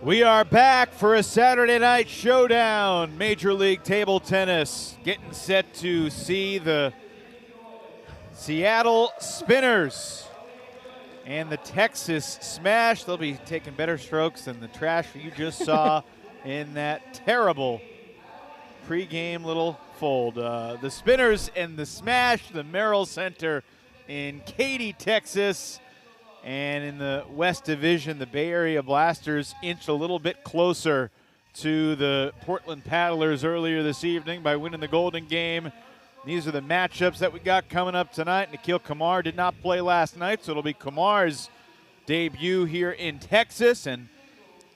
We are back for a Saturday night showdown. Major League Table Tennis getting set to see the Seattle Spinners and the Texas Smash. They'll be taking better strokes than the trash you just saw in that terrible pregame little fold. The Spinners and the Smash, the Merrill Center in Katy, Texas. And in the West Division, the Bay Area Blasters inched a little bit closer to the Portland Paddlers earlier this evening by winning the Golden Game. These are the matchups that we got coming up tonight. Nikhil Kumar did not play last night, so it'll be Kumar's debut here in Texas. And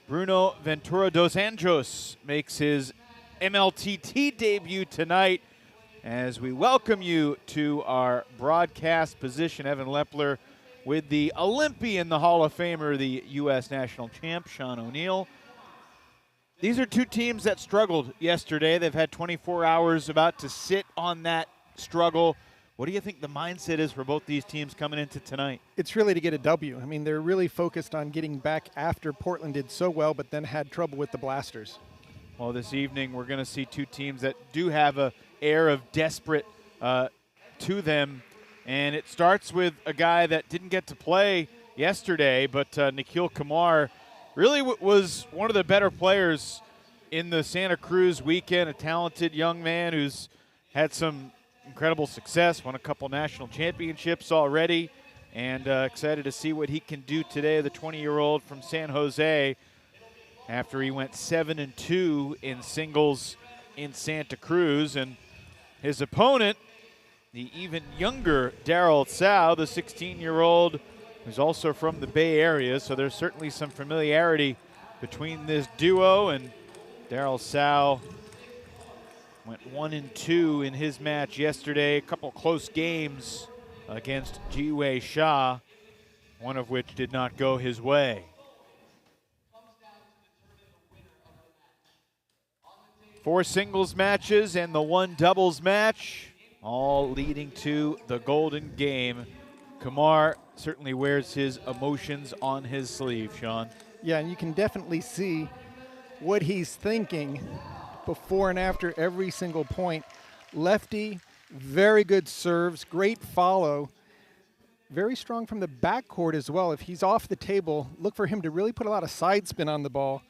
Bruno Ventura dos Anjos makes his MLTT debut tonight as we welcome you to our broadcast position. Evan Lepler with the Olympian, the Hall of Famer, the U.S. national champ, Sean O'Neill. These are two teams that struggled yesterday. They've had 24 hours about to sit on that struggle. What do you think the mindset is for both these teams coming into tonight? It's really to get a W. I mean, they're really focused on getting back after Portland did so well, but then had trouble with the Blasters. Well, this evening we're going to see two teams that do have an air of desperate to them. And it starts with a guy that didn't get to play yesterday, but Nikhil Kumar really was one of the better players in the Santa Cruz weekend, a talented young man who's had some incredible success, won a couple national championships already, and excited to see what he can do today, the 20-year-old from San Jose, after he went 7-2 in singles in Santa Cruz. And his opponent, the even younger Daryl Tsao, the 16-year-old, who's also from the Bay Area, so there's certainly some familiarity between this duo. And Daryl Tsao went 1-2 in his match yesterday, a couple close games against Ji-Wei Sha, one of which did not go his way. 4 singles matches and the 1 doubles match, all leading to the Golden Game. Kumar certainly wears his emotions on his sleeve, Sean. Yeah, and you can definitely see what he's thinking before and after every single point. Lefty, very good serves, great follow. Very strong from the backcourt as well. If he's off the table, look for him to really put a lot of side spin on the ball.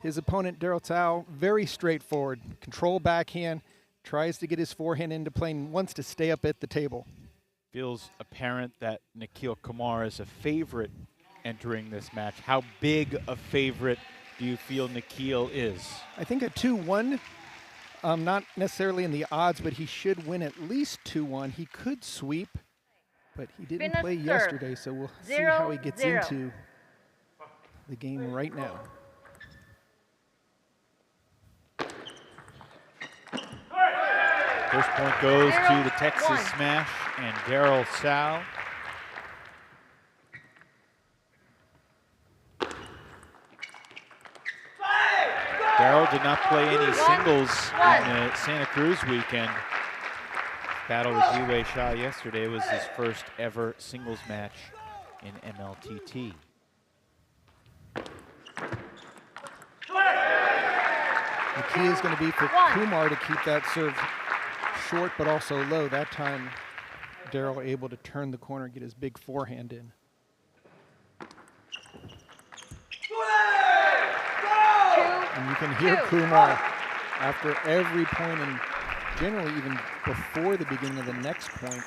His opponent, Daryl Tsao, very straightforward. Control backhand, tries to get his forehand into play and wants to stay up at the table. Feels apparent that Nikhil Kumar is a favorite entering this match. How big a favorite do you feel Nikhil is? I think a 2-1, not necessarily in the odds, but he should win at least 2-1. He could sweep, but he didn't play yesterday, so we'll see how he gets into the game right now. First point goes to the Texas Smash and Daryl Tsao. Daryl did not play any singles in the Santa Cruz weekend. Battle with Ji-Wei Sha yesterday was his first ever singles match in MLTT. The key is going to be for Kumar to keep that serve short but also low. That time, Daryl able to turn the corner, get his big forehand in. And you can hear Kumar after every point and generally even before the beginning of the next point.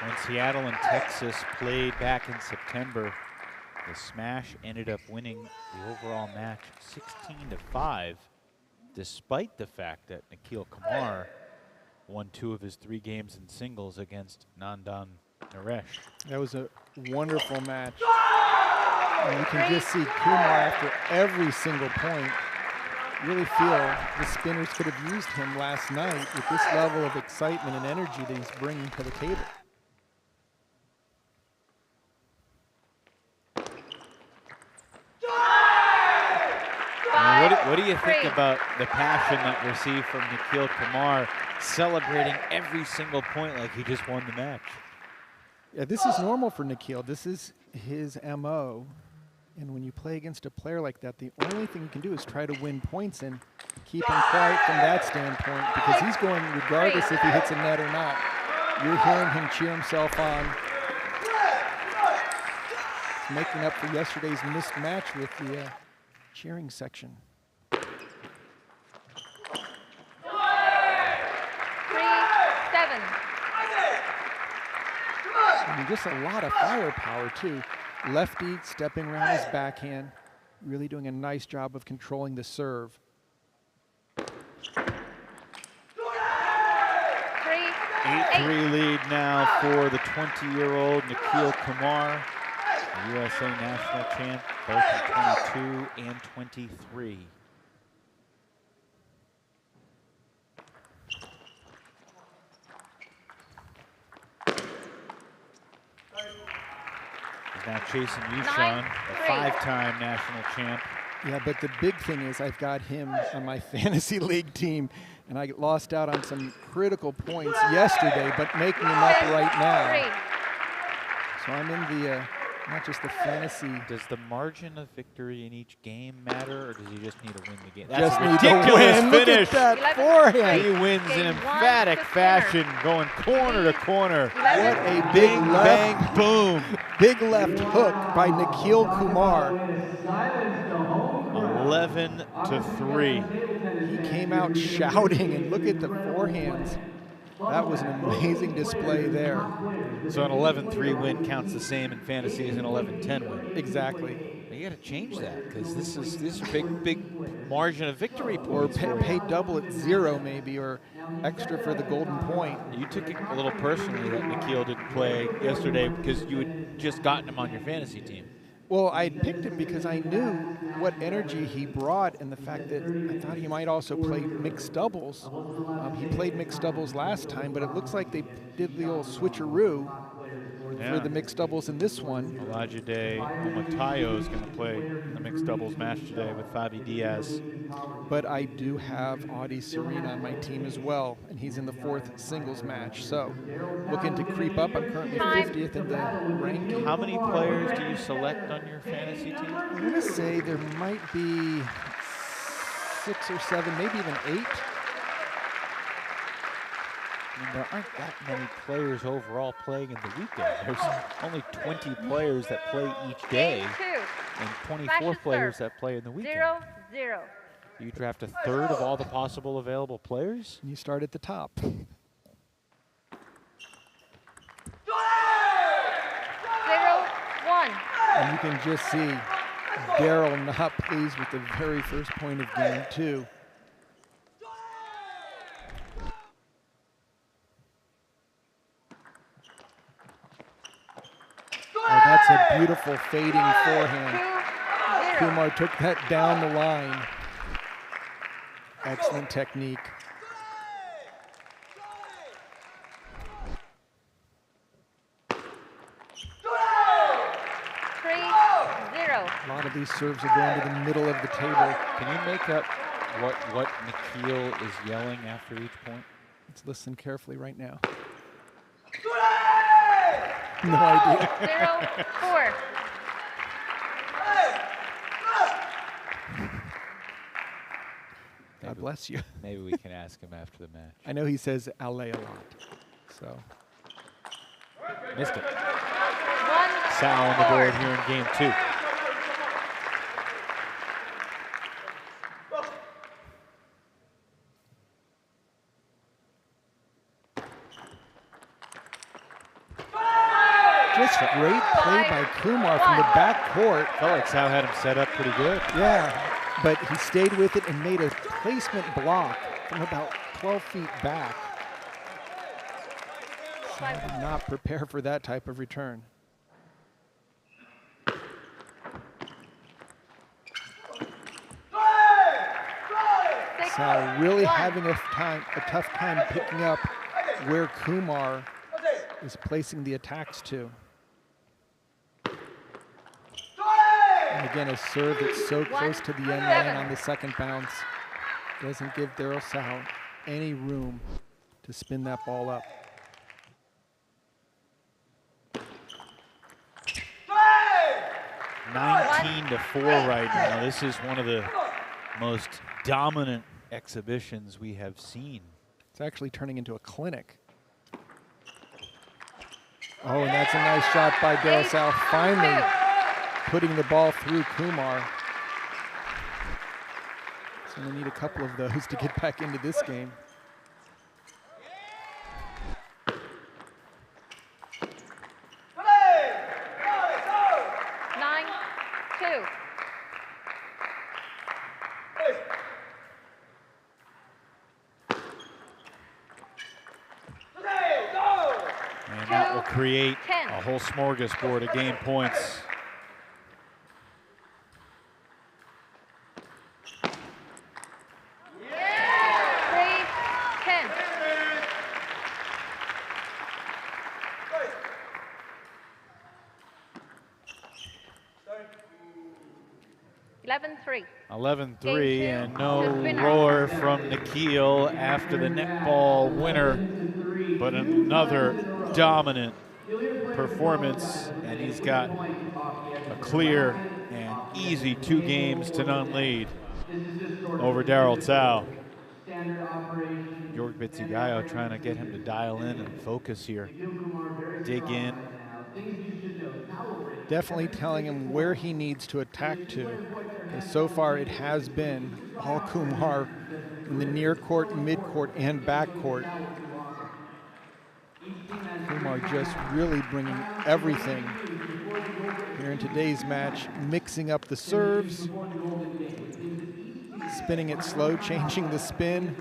When Seattle and Texas played back in September, the Smash ended up winning the overall match 16-5, despite the fact that Nikhil Kumar won 2 of his 3 games in singles against Nandan Naresh. That was a wonderful match. And you can just see Kumar after every single point really feel the spinners could have used him last night with this level of excitement and energy that he's bringing to the table. What do you think about the passion that we see from Nikhil Kumar, celebrating every single point like he just won the match? Yeah, this is normal for Nikhil. This is his MO. And when you play against a player like that, the only thing you can do is try to win points and keep him quiet from that standpoint, because he's going regardless if he hits a net or not. You're hearing him cheer himself on. He's making up for yesterday's missed match with the cheering section. 3-7. I mean, just a lot of firepower, too. Lefty stepping around his backhand, really doing a nice job of controlling the serve. 8-3 lead now for the 20-year-old Nikhil Kumar, the USA national champ, both in 22 and 23. He's now chasing Yushan, a 5-time national champ. Yeah, but the big thing is I've got him on my fantasy league team, and I lost out on some critical points yesterday, but making them up right now. So I'm in the, not just the fantasy. Does the margin of victory in each game matter, or does he just need to win the game? Just That's a need to ridiculous win. finish. Look at that forehand. He wins in emphatic fashion, going corner to corner. What a big Bing, left, bang, boom. big left hook by Nikhil Kumar. 11-3. He came out shouting, and look at the forehands. That was an amazing display there. So an 11-3 win counts the same in fantasy as an 11-10 win. Exactly. You got to change that, because these are big margin of victory Or points. pay double at 0 maybe, or extra for the golden point. You took it a little personally that Nikhil didn't play yesterday because you had just gotten him on your fantasy team. Well, I picked him because I knew what energy he brought, and the fact that I thought he might also play mixed doubles. He played mixed doubles last time, but it looks like they did the old switcheroo for the mixed doubles in this one. Olajide Omatayo is going to play the mixed doubles match today with Fabiola Diaz. But I do have Audie Serena on my team as well, and he's in the 4th singles match. So looking to creep up. I'm currently 50th in the ranking. How many players do you select on your fantasy team? I'm going to say there might be 6 or 7, maybe even 8. I mean, there aren't that many players overall playing in the weekend. There's only 20 players that play each day and 24 players that play in the weekend. 0-0. You draft a third of all the possible available players? And you start at the top. 0-1. And you can just see Daryl not pleased with the very first point of game 2. Oh, that's a beautiful fading forehand. 2-0. Kumar took that down the line. Excellent technique. A lot of these serves are going to the middle of the table. Can you make up what Nikhil is yelling after each point? Let's listen carefully right now. No idea. 0-4. God bless you. Maybe we can ask him after the match. I know he says LA a lot, so. Missed it. 1-4. Sal on the board here in game 2. Just great play by Kumar from the back court. Felt like Sal had him set up pretty good. Yeah, but he stayed with it and made a placement block from about 12 feet back. So I did not prepare for that type of return. Sal really having a tough time picking up where Kumar is placing the attacks to. And again, a serve that's so close to the end line on the second bounce doesn't give De La Salle any room to spin that ball up. $19 to 4 right now. This is one of the most dominant exhibitions we have seen. It's actually turning into a clinic. Oh, and that's a nice shot by De La Salle, finally putting the ball through Kumar. So we need a couple of those to get back into this game. And that will create a whole smorgasbord of game points. Three. 11-3, and no roar from Nikhil after the netball winner, but another dominant performance, and he's got a clear and easy 2-0 lead over De La Salle. Georg Bitsigayo trying to get him to dial in and focus here, dig in. Definitely telling him where he needs to attack to. And so far it has been all Kumar in the near court, mid court, and back court. Kumar just really bringing everything here in today's match, mixing up the serves, spinning it slow, changing the spin.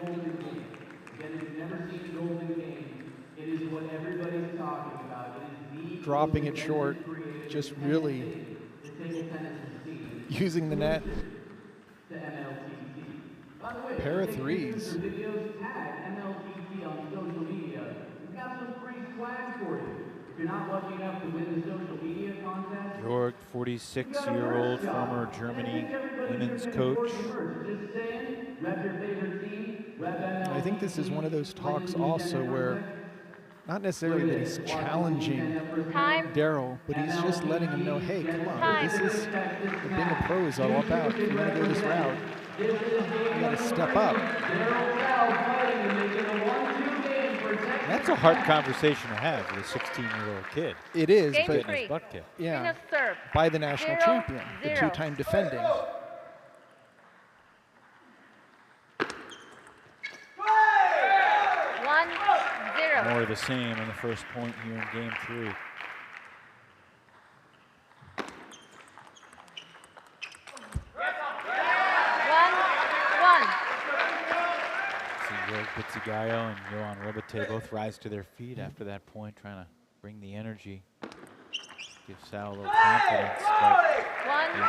Dropping it short, just really using the net. Pair of threes. Georg, 46-year-old, former Germany women's coach. I think this is one of those talks also where not necessarily that he's challenging Daryl, but he's just letting him know, hey, come on, this is what being a pro is all about. If you want to go this route, you got to step up. That's a hard conversation to have with a 16-year-old kid. It is, Game but Getting his butt kicked. yeah, by the national champion, the 2-time defending. More of the same in the first point here in game 3. See Georg Bitsigayo and Johan Robite both rise to their feet after that point, trying to bring the energy, give Sal a little confidence. But he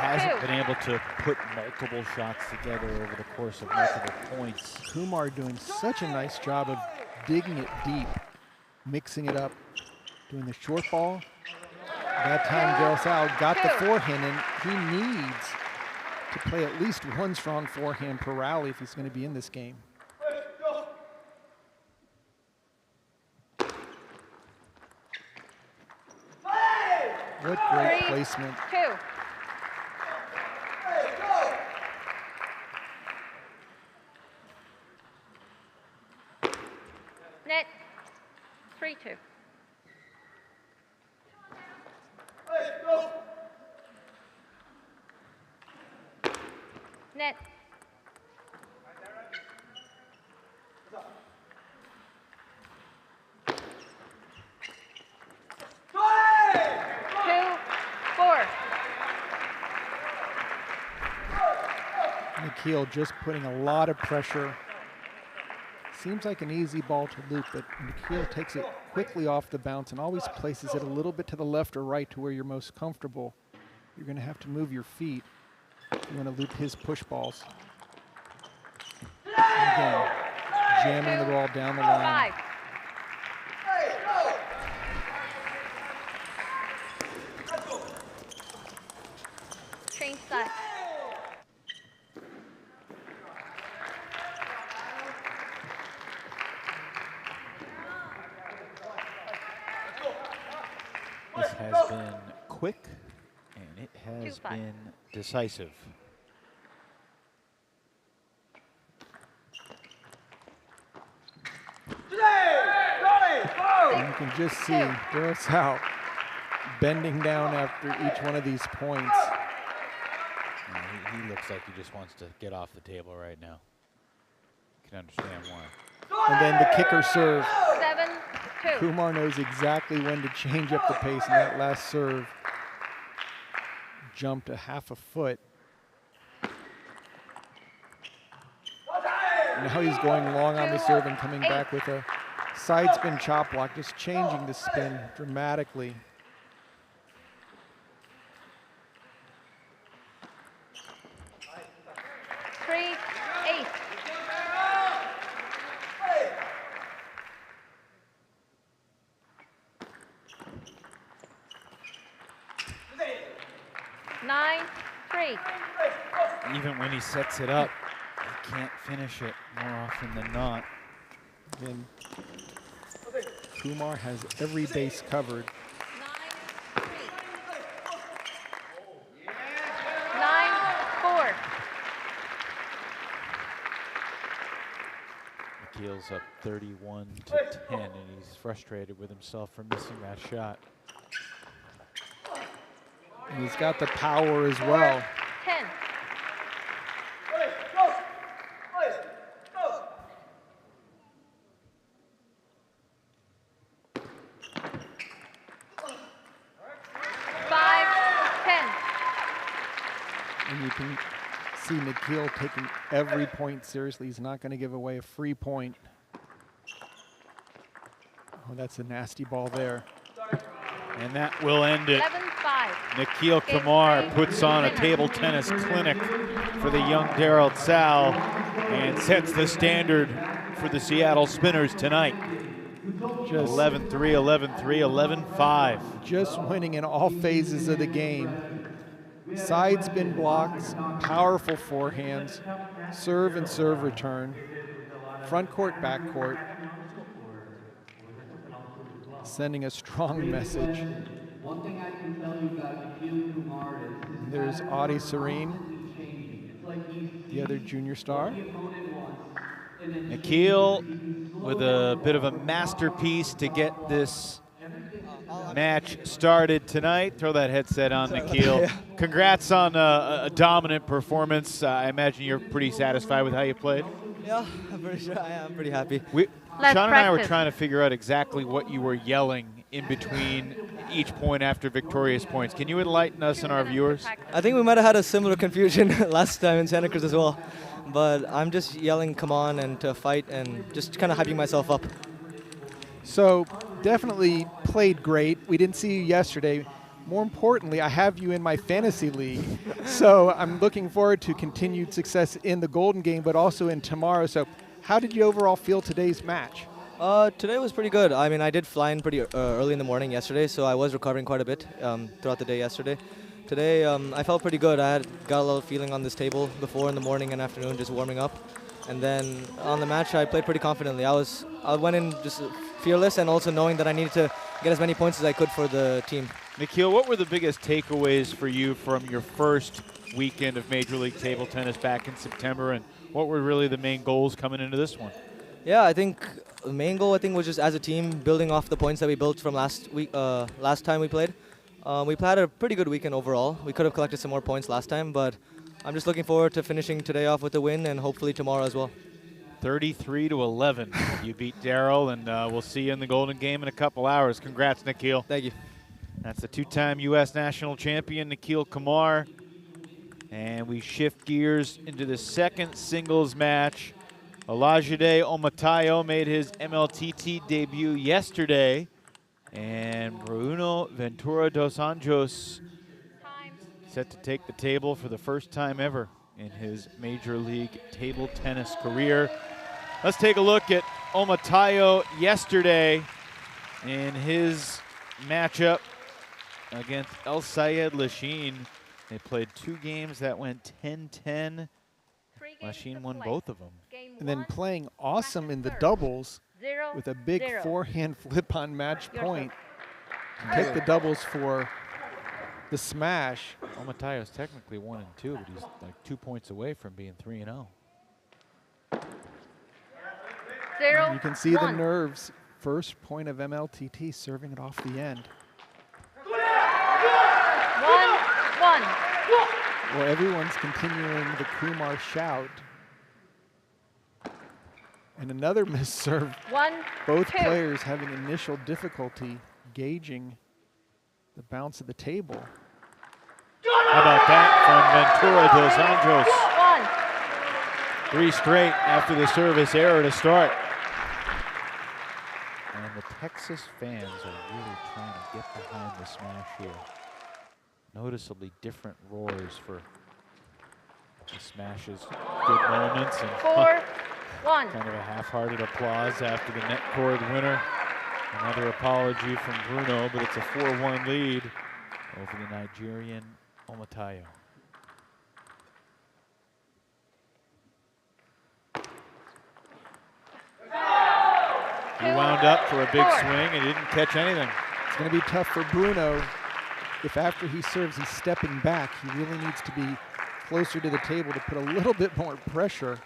hasn't been able to put multiple shots together over the course of multiple points. Kumar doing such a nice job of digging it deep, mixing it up, doing the short ball. That time De La Salle got the forehand, and he needs to play at least one strong forehand per rally if he's going to be in this game. What great placement. Net. 3-2. Net. Nikhil just putting a lot of pressure. Seems like an easy ball to loop, but Nikhil takes it quickly off the bounce and always places it a little bit to the left or right to where you're most comfortable. You're going to have to move your feet if you want to loop his push balls. Again, jamming the ball down the line. 5. Change side. This has been quick, and it has 2-5. been decisive. And you can just see Daryl Sal bending down after each one of these points. He looks like he just wants to get off the table right now. Can understand why. And then the kicker serve. 7-2. Kumar knows exactly when to change up the pace, and that last serve jumped a half a foot. Now he's going long on the serve and coming back with a side spin chop block, just changing the spin dramatically. Three, 8. Nine, 3. Even when he sets it up, he can't finish it more often than not. And Kumar has every base covered. 9, 4. Nikhil's up 31-10, and he's frustrated with himself for missing that shot. And he's got the power as well. 10. And you can see Nikhil taking every point seriously. He's not going to give away a free point. Oh, that's a nasty ball there. And that will end it. 11-5. Nikhil Kumar puts on a table tennis clinic for the young Daryl Tsao and sets the standard for the Seattle Spinners tonight. 11-3, 11-3, 11-5. Just winning in all phases of the game. Side spin blocks, powerful forehands, serve and serve return, front court, back court, sending a strong message. And there's Adi Serene, the other junior star. Nikhil with a bit of a masterpiece to get this match started tonight. Throw that headset on, Nikhil. Yeah. Congrats on a dominant performance. I imagine you're pretty satisfied with how you played. Yeah, I'm pretty sure I am pretty happy. Let's Sean and I were practice. trying to figure out exactly what you were yelling in between each point after victorious points. Can you enlighten us and our viewers? I think we might have had a similar confusion last time in Santa Cruz as well. But I'm just yelling, come on, and to fight, and just kind of hyping myself up. So definitely played great. We didn't see you yesterday. More importantly, I have you in my fantasy league. So I'm looking forward to continued success in the Golden Game, but also in tomorrow. So how did you overall feel today's match? Today was pretty good. I mean, I did fly in pretty early in the morning yesterday, so I was recovering quite a bit throughout the day yesterday. Today, I felt pretty good. I got a little feeling on this table before in the morning and afternoon, just warming up. And then on the match, I played pretty confidently. I went in just fearless and also knowing that I needed to get as many points as I could for the team. Nikhil, what were the biggest takeaways for you from your first weekend of Major League Table Tennis back in September, and what were really the main goals coming into this one? Yeah, I think the main goal was just as a team building off the points that we built from last time we played. We had a pretty good weekend overall. We could have collected some more points last time, but I'm just looking forward to finishing today off with a win and hopefully tomorrow as well. 33-11. You beat Daryl, and we'll see you in the Golden Game in a couple hours. Congrats, Nikhil. Thank you. That's the two-time U.S. national champion, Nikhil Kumar. And we shift gears into the second singles match. Olajide Omatayo made his MLTT debut yesterday. And Bruno Ventura dos Anjos set to take the table for the first time ever in his Major League table tennis career. Let's take a look at Omatayo yesterday in his matchup against El Sayed Lachine. They played 2 games that went 10-10. Lachine won both of them. And then playing awesome in the doubles with a big forehand flip on match point to take the doubles for the smash. Omatayo's technically 1-2, but he's like 2 points away from being 3-0. You can see the nerves. First point of MLTT serving it off the end. 1-1. Well, everyone's continuing the Kumar shout. And another missed serve. 1-2. Both players having initial difficulty gauging the bounce of the table. How about that from Ventura dos Anjos? 3 straight after the service error to start. And the Texas fans are really trying to get behind the smash here. Noticeably different roars for the smash's good moments. And 4-1. kind of a half-hearted applause after the net cord winner. Another apology from Bruno, but it's a 4-1 lead over the Nigerian Omatayo. He wound up for a big swing and didn't catch anything. It's going to be tough for Bruno if after he serves he's stepping back. He really needs to be closer to the table to put a little bit more pressure.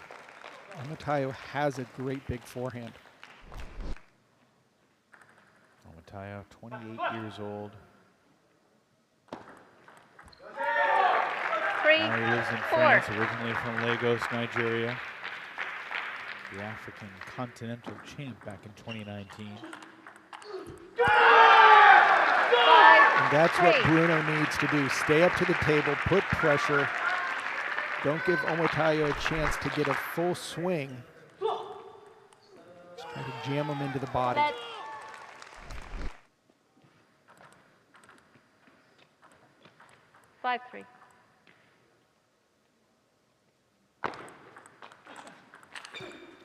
Omatayo has a great big forehand. Omatayo, 28 years old. 3-4. Now he lives in France, originally from Lagos, Nigeria. The African continental champ back in 2019. And that's what Bruno needs to do. Stay up to the table, put pressure. Don't give Omatayo a chance to get a full swing. Just try to jam him into the body. 5-3.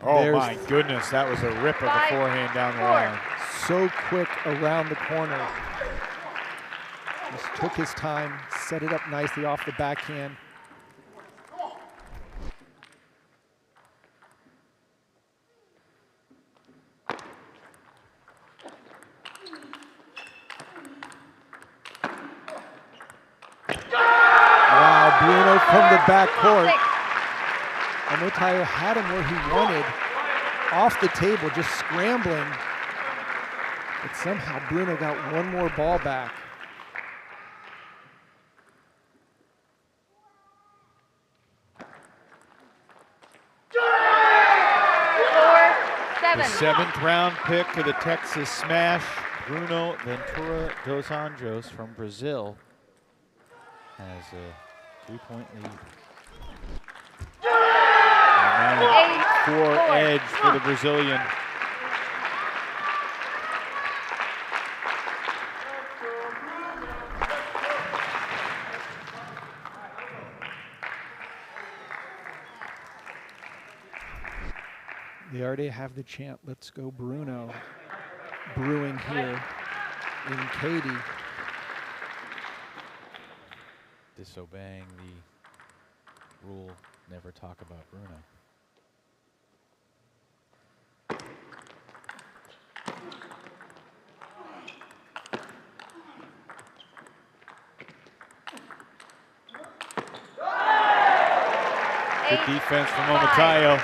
Oh my goodness, that was a rip of a forehand down the line. So quick around the corner. Just took his time, set it up nicely off the backhand. Wow, Bruno from the backcourt. Omatayo had him where he wanted, off the table, just scrambling. But somehow Bruno got one more ball back. The 7th round pick for the Texas Smash, Bruno Ventura dos Anjos from Brazil, has a 3-point lead. And now 4 edge for the Brazilian. They already have the chant, "Let's go Bruno," brewing here in Katy. Disobeying the rule, never talk about Bruno. Good defense from Omatayo.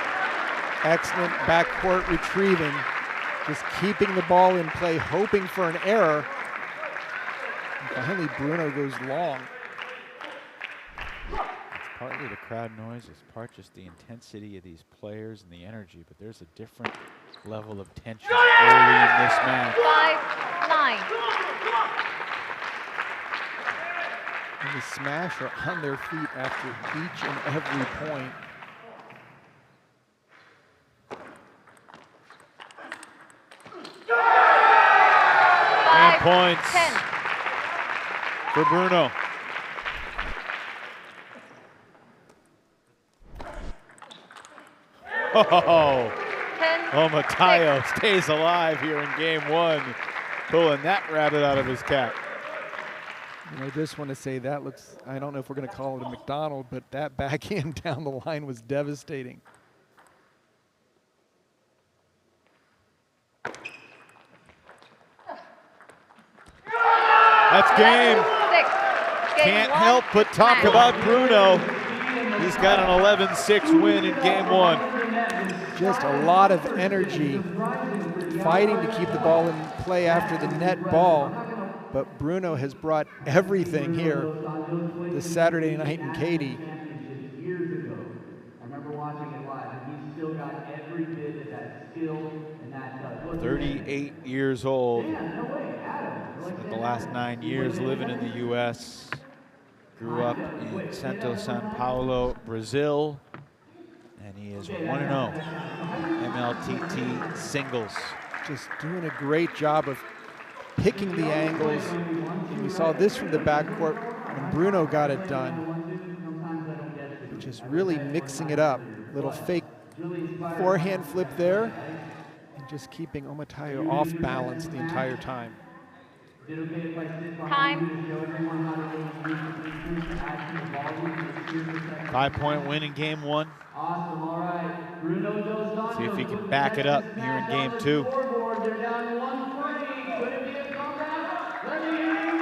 Excellent backcourt retrieving, just keeping the ball in play, hoping for an error. And finally, Bruno goes long. It's partly the crowd noise, it's part just the intensity of these players and the energy, but there's a different level of tension early in this match. 5-9. And the Smash are on their feet after each and every point. Points 10. for Bruno. Oh, Matayo stays alive here in game one, pulling that rabbit out of his cap. And I just want to say that looks, I don't know if we're going to call it a McDonald, but that backhand down the line was devastating. That's game. 6. Game Can't 1. help but talk Match. about Bruno. He's got an 11-6 win in game one. Just a lot of energy fighting to keep the ball in play after the net ball. But Bruno has brought everything here this Saturday night in Katy. Years ago, I remember watching it live, and he's still got every bit of that skill and that. 38 years old. Spent the last 9 years living in the U.S. Grew up in Santo São Paulo, Brazil, and he is 1-0 MLTT singles. Just doing a great job of picking the angles. And we saw this from the backcourt when Bruno got it done. Just really mixing it up. Little fake forehand flip there, and just keeping Omatayo off balance the entire time. Time. 5-point win in game one. Awesome, all right. Bruno goes on. See if he can back it up here in game two. They're down to 1-3. Could it be a comeback? Let me hear you,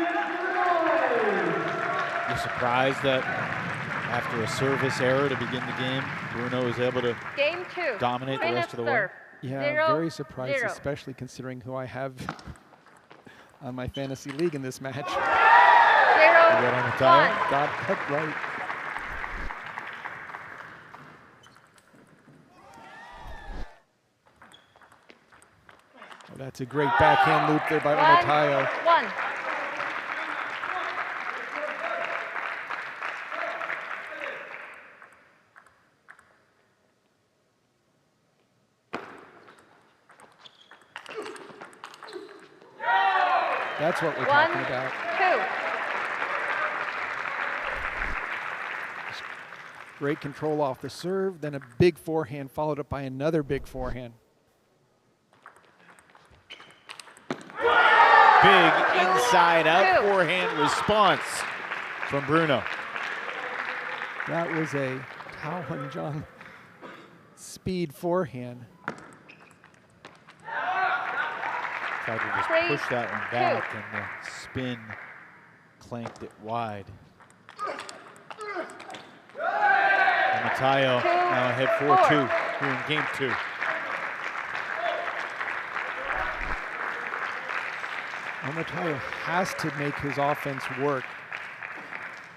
Bruno. You're surprised that after a service error to begin the game, Bruno is able to Game 2. dominate the rest of the way? Serve. Yeah, 0, very surprised, 0. especially considering who I have on my fantasy league in this match. 0, You got on the tile? 1. Got cut right. Oh, that's a great backhand loop there by Omatayo. 1. That's what we're 1, talking about. 2. Great control off the serve, then a big forehand followed up by another big forehand. Big inside out 2. forehand response from Bruno. That was a Tao Jung speed forehand. Tried to just 3, push that one back, and the spin clanked it wide. And Matayo 2, now ahead 4-2 here in game two. Omatayo has to make his offense work.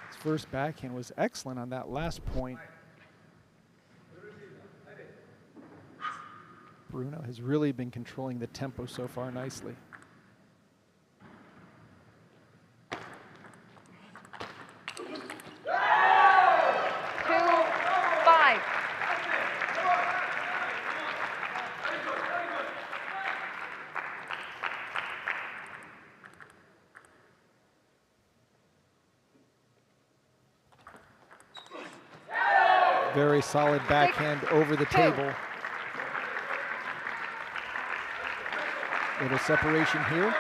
His first backhand was excellent on that last point. Bruno has really been controlling the tempo so far nicely. Very solid backhand over the table. Little separation here.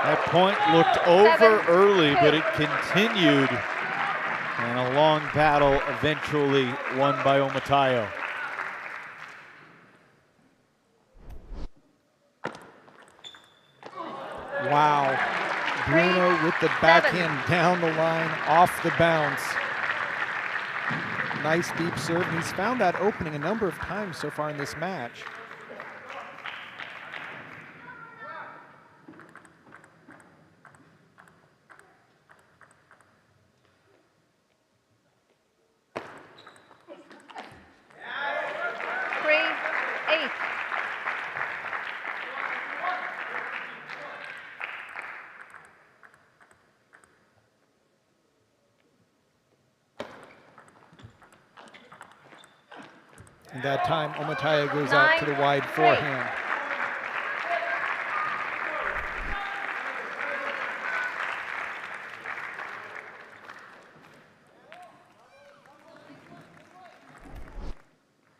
That point looked over early, but it continued. And a long battle eventually won by Omatayo. Wow. Bruno with the backhand down the line, off the bounce. Nice deep serve. He's found that opening a number of times so far in this match. And that time, Omataya goes out to the wide 9-3. forehand.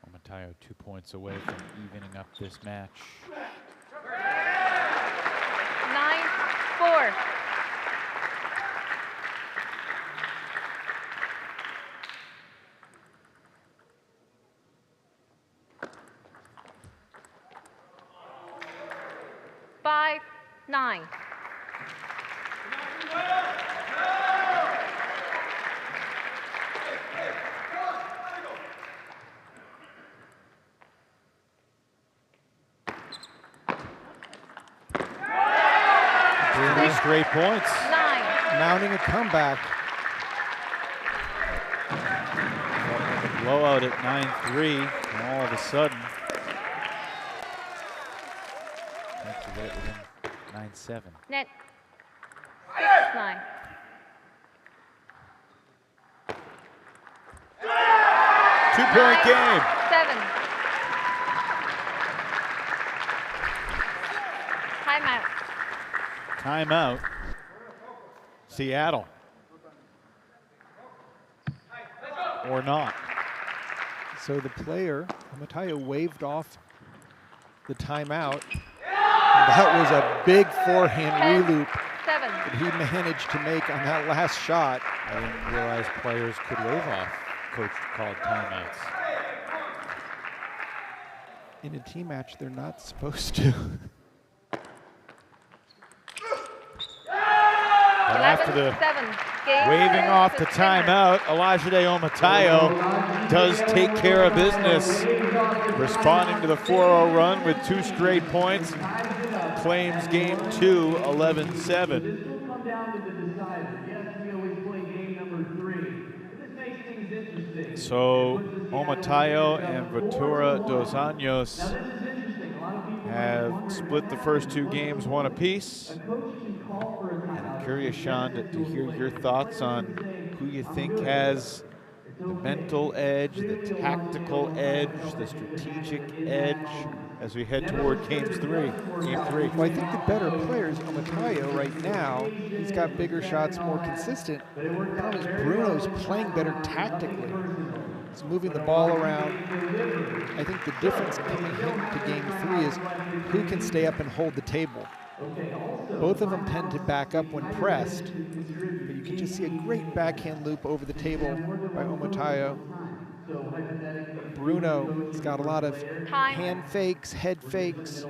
Omataya 2 points away from evening up this match. 9-4. Five, 9. Three straight points. 9. Mounting a comeback. Blowout at 9-3, and all of a sudden, have to get it within 9-7. Net. 6-9. Two-point game. 7. Timeout. Timeout. Seattle. Or not. So the player, Omataya, waved off the timeout. And that was a big forehand 10, reloop 7. that he managed to make on that last shot. I didn't realize players could wave off coach-called timeouts. In a team match, they're not supposed to. But after the 11-7. Game waving off the to winner. timeout, Olajide Omotayo does take care of business, responding to the 4-0 run with 2 straight points, claims game 2, 11-7. This will come down to the decider. Yes, we always play game number 3. But this makes things interesting. So Omotayo and Ventura dos Now Anjos this is interesting. A lot of people have might be split the first 2 games, 1 apiece. a coach can call for a And timeout. I'm curious, Sean, to hear your thoughts on who you think has the mental edge, the tactical edge, the strategic edge as we head toward game 3. Well, I think the better player is Omotayo right now. He's got bigger shots, more consistent. The problem is Bruno's playing better tactically. He's moving the ball around. I think the difference coming into game 3 is who can stay up and hold the table. Both of them tend to back up when pressed, but you can just see a great backhand loop over the table by Omotayo. Bruno has got a lot of Time. hand fakes, head fakes.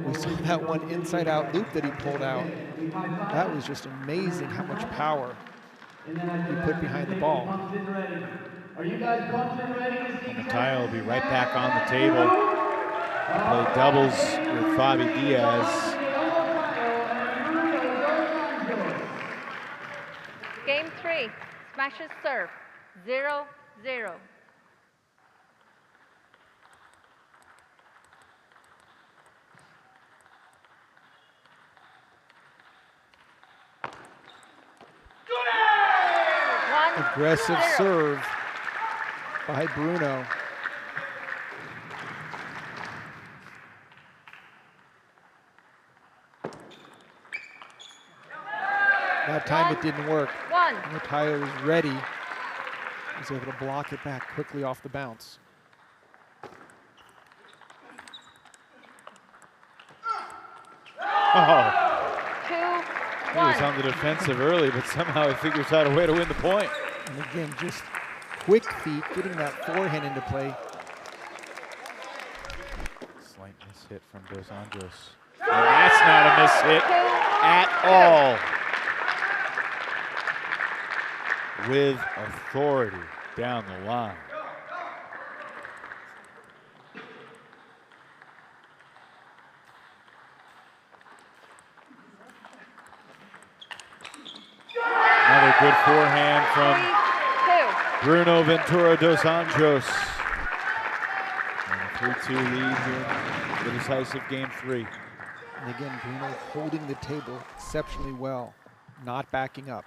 We saw that one inside-out loop that he pulled out. That was just amazing how much power he put behind the ball. Are you guys pumped and ready to see Omotayo will be right back on the table. Play doubles with Fabiola Diaz. Game 3. Smashes serve. 0-0. Aggressive serve by Bruno. That time it didn't work. 1. Omotayo was ready. Was able to block it back quickly off the bounce. Oh, 2, he was 1. on the defensive early, but somehow he figures out a way to win the point. And again, just quick feet, getting that forehand into play. Slight mishit from Dos Anjos. And that's not a mishit at all. With authority down the line. Another good forehand from 3-2. Bruno Ventura dos Anjos. And a 3-2 lead here in the decisive game 3. And again, Bruno holding the table exceptionally well, not backing up.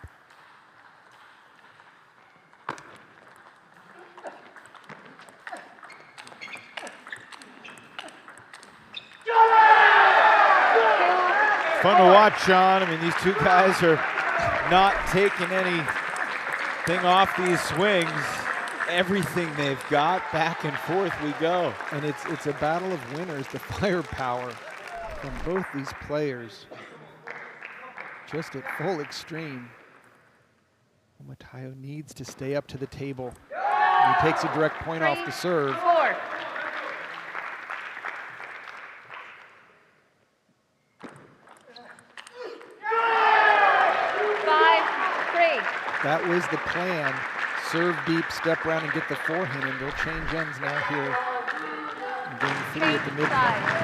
fun to watch, Sean. I mean, these two guys are not taking anything off these swings. Everything they've got, back and forth we go. And it's a battle of winners. The firepower from both these players just at full extreme. Matayo needs to stay up to the table. He takes a direct point off the serve. 4. That was the plan. Serve deep, step around, and get the forehand, and they'll change ends now here in game 3 at the midpoint.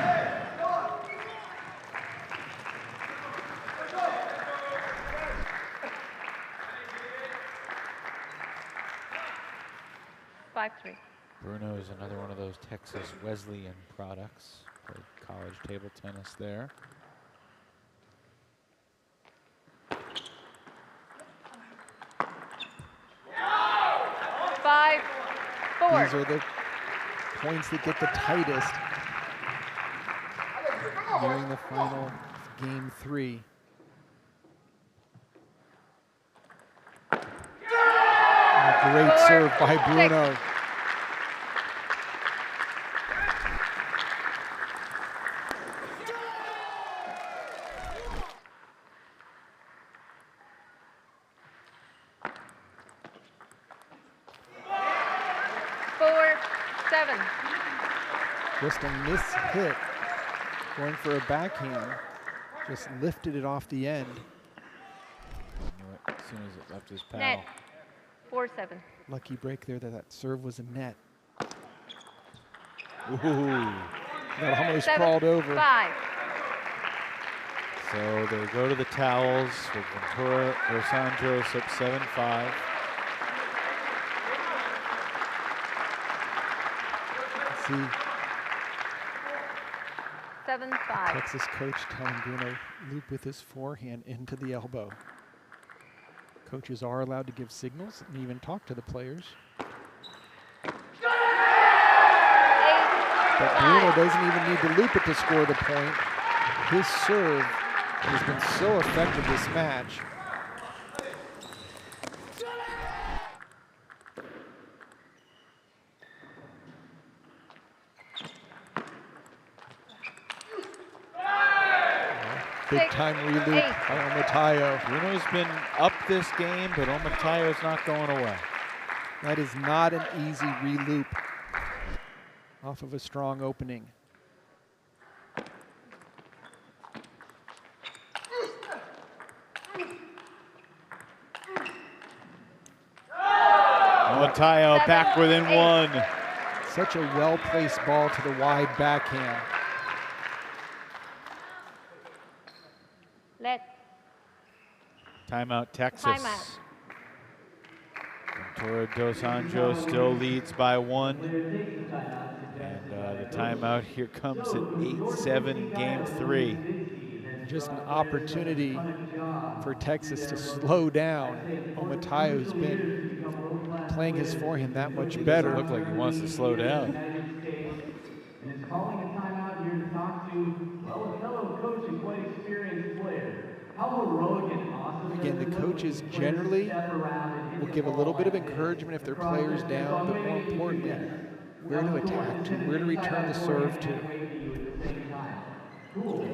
5-3. Bruno is another one of those Texas Wesleyan products. Played college table tennis there. These are the points that get the tightest during the final game 3. And a great serve by Bruno. 4-7. Just a miss hit, going for a backhand. Just lifted it off the end. Knew it as soon as it left his pal. Net. 4-7. Lucky break there that serve was a net. Ooh. That almost crawled over. 5. So they go to the towels with Ventura Dos Anjos up 7-5. See 7-5. Texas coach telling Bruno, loop with his forehand into the elbow. Coaches are allowed to give signals and even talk to the players. But Bruno doesn't even need to loop it to score the point. His serve has been so effective this match. Big time reloop by Omatayo. Bruno's been up this game, but Omatayo's not going away. That is not an easy reloop off of a strong opening. Omatayo back within 1. Such a well-placed ball to the wide backhand. Let. Timeout Texas. Timeout. Ventura Dos Anjos still leads by 1. And the timeout here comes at 8-7 in game 3. Just an opportunity for Texas to slow down. Omatayo's been playing his forehand that much better. Look like he wants to slow down. And is calling a timeout here to talk to, well, a fellow coach and quite experienced player. How heroic and awesome. Again, the coaches generally will give a little bit of encouragement if their player's down, but more importantly, where to attack to, where to return the serve to. Cool.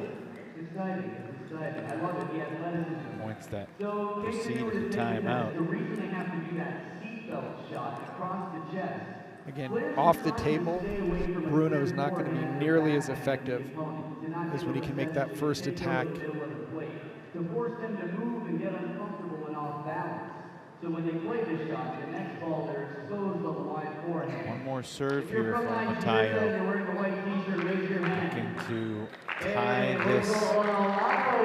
Exciting. Exciting. I love it. The athleticism. Points that precede the timeout. The reason they have to do that seatbelt shot across the chest. Again, off the table, Bruno's not going to be nearly as effective as when he can make that first attack. To force them to move and get uncomfortable and off balance. So when they play the shot, the next ball, they're exposed on the wide forehand. One more serve here for Omatayo. Looking to tie this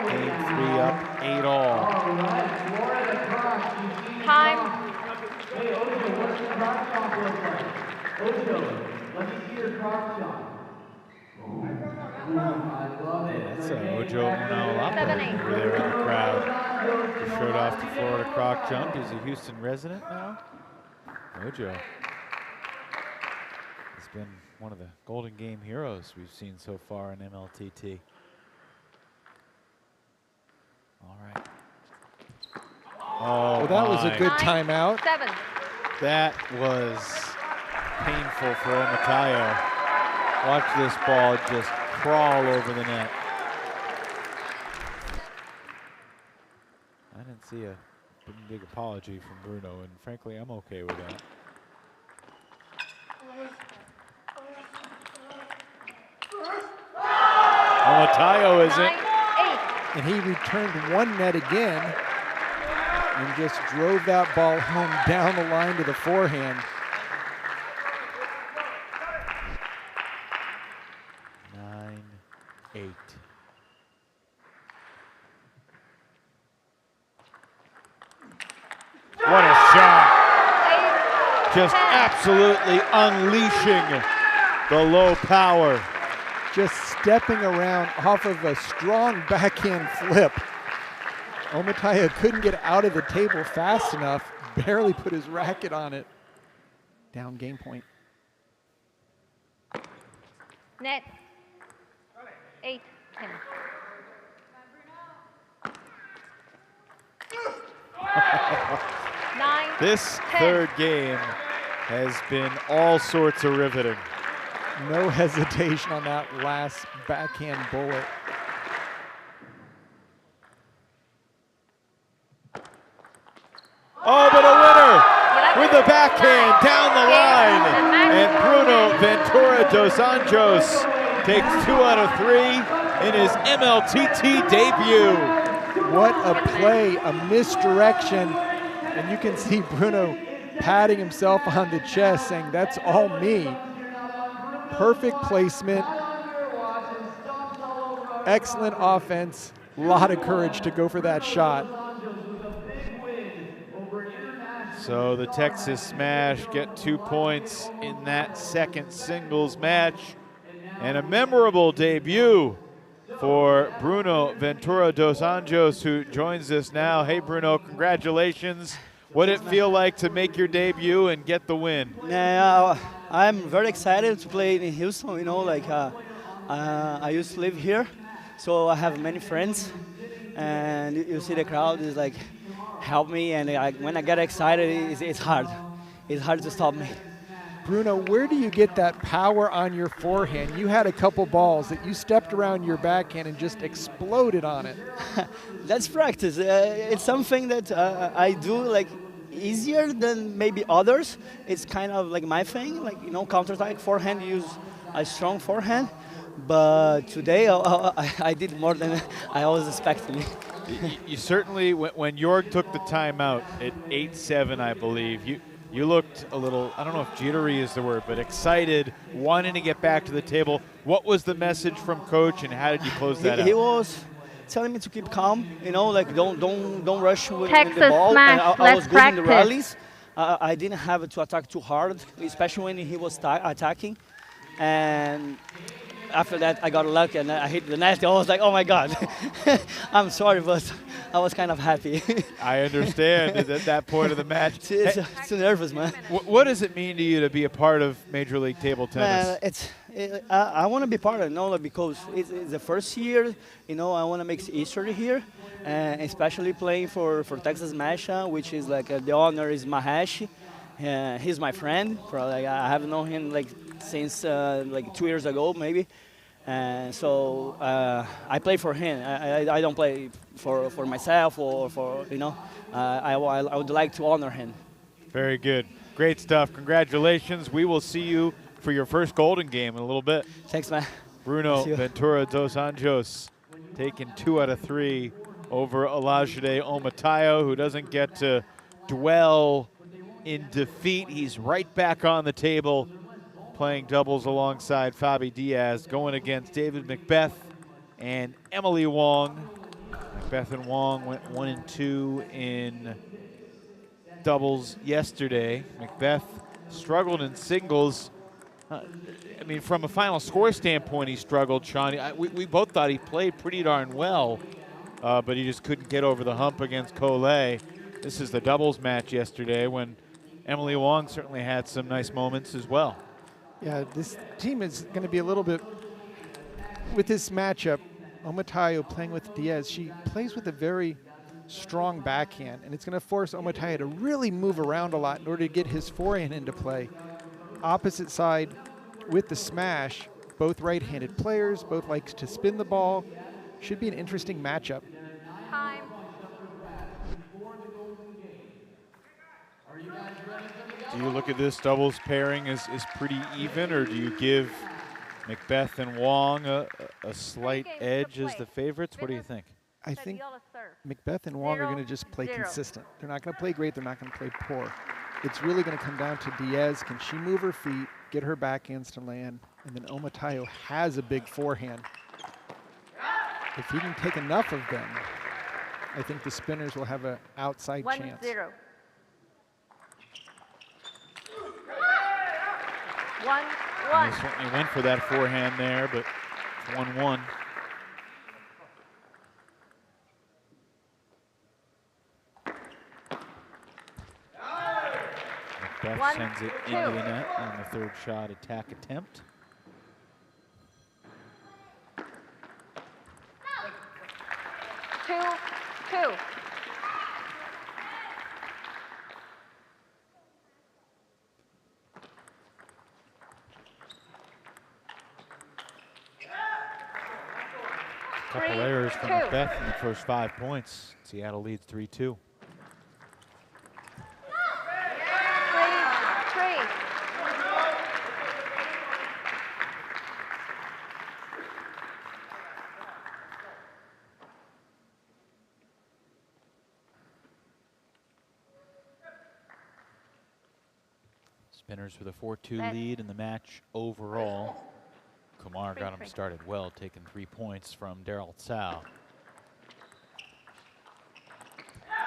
game 3 up 8-all. Time. Hey, Ojo, what's the crock chomp look like? Ojo, let me see your crock chomp. I love it. That's Ojo Unalapa over there in the crowd. He showed off the Florida croc jump. He's a Houston resident now. Ojo has been one of the Golden Game heroes we've seen so far in MLTT. Oh, Well, that was a my. good timeout. 7. That was painful for Omatayo. Watch this ball just crawl over the net. I didn't see a big apology from Bruno, and frankly, I'm okay with that. Omatayo isn't. 9, 8. And he returned one net again and just drove that ball home down the line to the forehand. 9-8. What a shot. 8, Just 10. absolutely unleashing the low power. Just stepping around off of a strong backhand flip. Omatayo couldn't get out of the table fast enough, barely put his racket on it. Down game point. Net. 8, 10. Nine. This 10. third game has been all sorts of riveting. No hesitation on that last backhand bullet. Oh, but a winner with the backhand down the line. And Bruno Ventura dos Anjos takes 2 out of 3 in his MLTT debut. What a play, a misdirection. And you can see Bruno patting himself on the chest saying, that's all me. Perfect placement. Excellent offense. A lot of courage to go for that shot. So the Texas Smash get 2 points in that second singles match. And a memorable debut for Bruno Ventura dos Anjos, who joins us now. Hey, Bruno, congratulations. What did it feel like to make your debut and get the win? Yeah, I'm very excited to play in Houston. You know, like I used to live here, so I have many friends, and you see the crowd is like help me, and when I get excited, it's hard. It's hard to stop me. Bruno, where do you get that power on your forehand? You had a couple balls that you stepped around your backhand and just exploded on it. That's practice. It's something that I do like easier than maybe others. It's kind of like my thing, like, you know, counter-attack forehand, use a strong forehand. But today I did more than I was expecting. You certainly, when Jorg took the timeout at 8-7, I believe, you looked a little, I don't know if jittery is the word, but excited, wanting to get back to the table. What was the message from coach, and how did you close that out? He was telling me to keep calm, you know, like don't rush with Texas the ball. Smash, I let's was good in the practice. rallies. I didn't have to attack too hard, especially when he was attacking. And after that, I got lucky and I hit the net. I was like, oh my God. I'm sorry, but I was kind of happy. I understand at that point of the match. It's too nervous, man. What does it mean to you to be a part of Major League Table Tennis? I want to be part of it, you know, because it's the first year, you know, I want to make history here, and especially playing for Texas Smash, which is like the owner is Mahesh. He's my friend. Probably I have known him like since like 2 years ago, maybe. And so I play for him. I don't play for myself or for, you know, I would like to honor him. Very good. Great stuff. Congratulations. We will see you for your first Golden Game in a little bit. Thanks, man. Bruno Ventura dos Anjos taking 2 out of 3 over Olajide Omatayo, who doesn't get to dwell in defeat. He's right back on the table, playing doubles alongside Fabiola Diaz, going against David Macbeth and Emily Wang. Macbeth and Wang went 1 and 2 in doubles yesterday. Macbeth struggled in singles. I mean, from a final score standpoint, he struggled, Sean. We both thought he played pretty darn well, but he just couldn't get over the hump against Collet. This is the doubles match yesterday when Emily Wang certainly had some nice moments as well. Yeah, this team is going to be a little bit, with this matchup, Omatayo playing with Diaz, she plays with a very strong backhand, and it's going to force Omotayo to really move around a lot in order to get his forehand into play. Opposite side with the smash, both right-handed players, both likes to spin the ball. Should be an interesting matchup. Time. Do you look at this doubles pairing as pretty even, or do you give Macbeth and Wang a slight edge as the favorites? What do you think? I think Fabiola serve. Macbeth and Wang are going to just play 0-0. consistent. They're not going to play great. They're not going to play poor. It's really going to come down to Diaz. Can she move her feet, get her backhands to land? And then Omotayo has a big forehand. If he can take enough of them, I think the spinners will have an outside 1-0. chance. 1-1. He certainly went for that forehand there, but it's 1-1. Macbeth sends it into the net on the third shot attack attempt. Two. Couple errors from Macbeth in the first 5 points. Seattle leads 3-2. 3-3. Spinners with a 4-2 lead in the match overall. Kumar got him started well, taking 3 points from Daryl Tsao.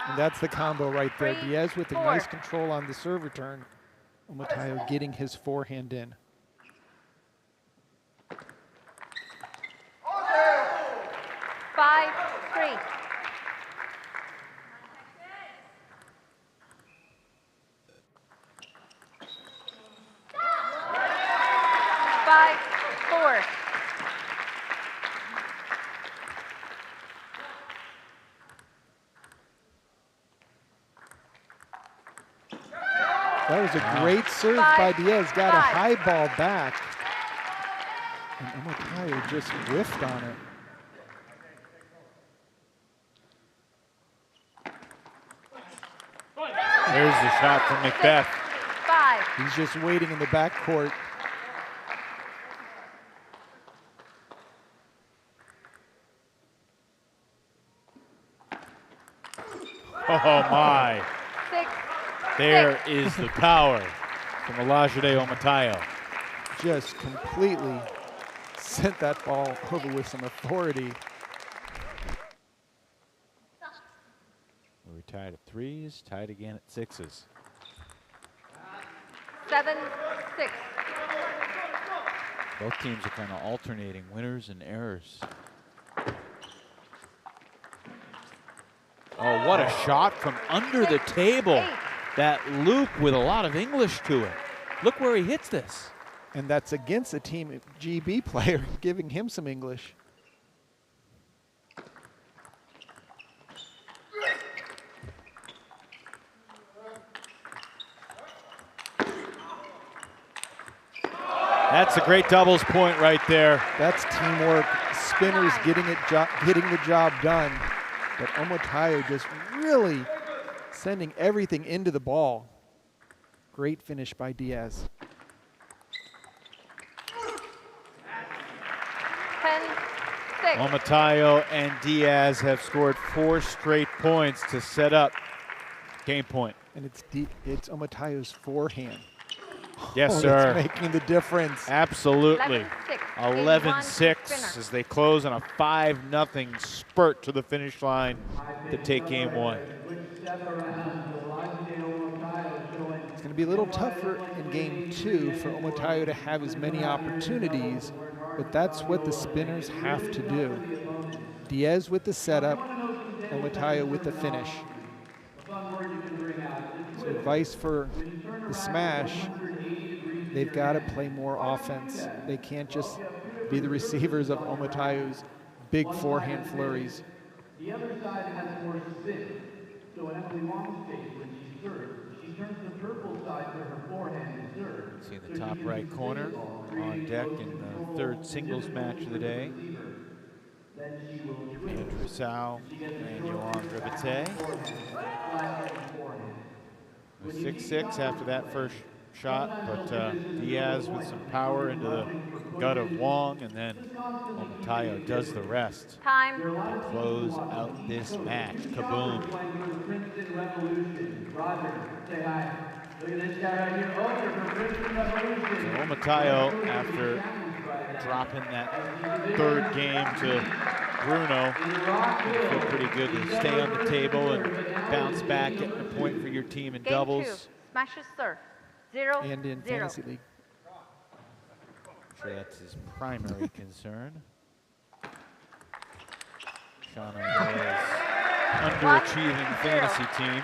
And that's the combo right there. 3-4. Diaz with a nice control on the serve return. Omotayo getting his forehand in. 5-3. That was a great serve by Diaz. Got a high ball back. And Omotayo just whiffed on it. There's the shot from Macbeth. 5. He's just waiting in the backcourt. Oh my. 6. There is the power from Olajide Omotayo. Just completely sent that ball over with some authority. We're tied at threes, tied again at sixes. 7-6. Both teams are kind of alternating winners and errors. Oh, what a shot from under the table. That loop with a lot of English to it. Look where he hits this. And that's against a Team GB player, giving him some English. That's a great doubles point right there. That's teamwork. Spinners getting the job done. But Omotayo just really sending everything into the ball. Great finish by Diaz. 10-6. Omotayo and Diaz have scored 4 straight points to set up game point. And it's Omotayo's forehand. Yes, Oh, sir. that's making the difference. Absolutely. 11-6. 11-6 as they close on a 5-0 spurt to the finish line to take game one. It's going to be a little tougher in game 2 for Omotayo to have as many opportunities, but that's what the spinners have to do. Diaz with the setup, Omotayo with the finish. So advice for the smash, they've got to play more offense. They can't just be the receivers of Omotayo's big forehand flurries. The other side has more spin. So in Amy Wang's case, when she serves, she turns the purple side to her forehand and serve. See in the top right corner, on deck in the third singles match of the day. Andrew Sao and Yohan Ribate. A 6-6 after that first shot, but Diaz with some power into the gut of Wang, and then Omatayo does the rest. Time. To close out this match. Kaboom. So Omatayo, after dropping that third game to Bruno, you feel pretty good to stay on the table and bounce back, getting a point for your team in Game doubles. 2. Smashes serve. 0, And in 0. Fantasy League. I'm sure that's his primary concern. Shauna is underachieving fantasy team.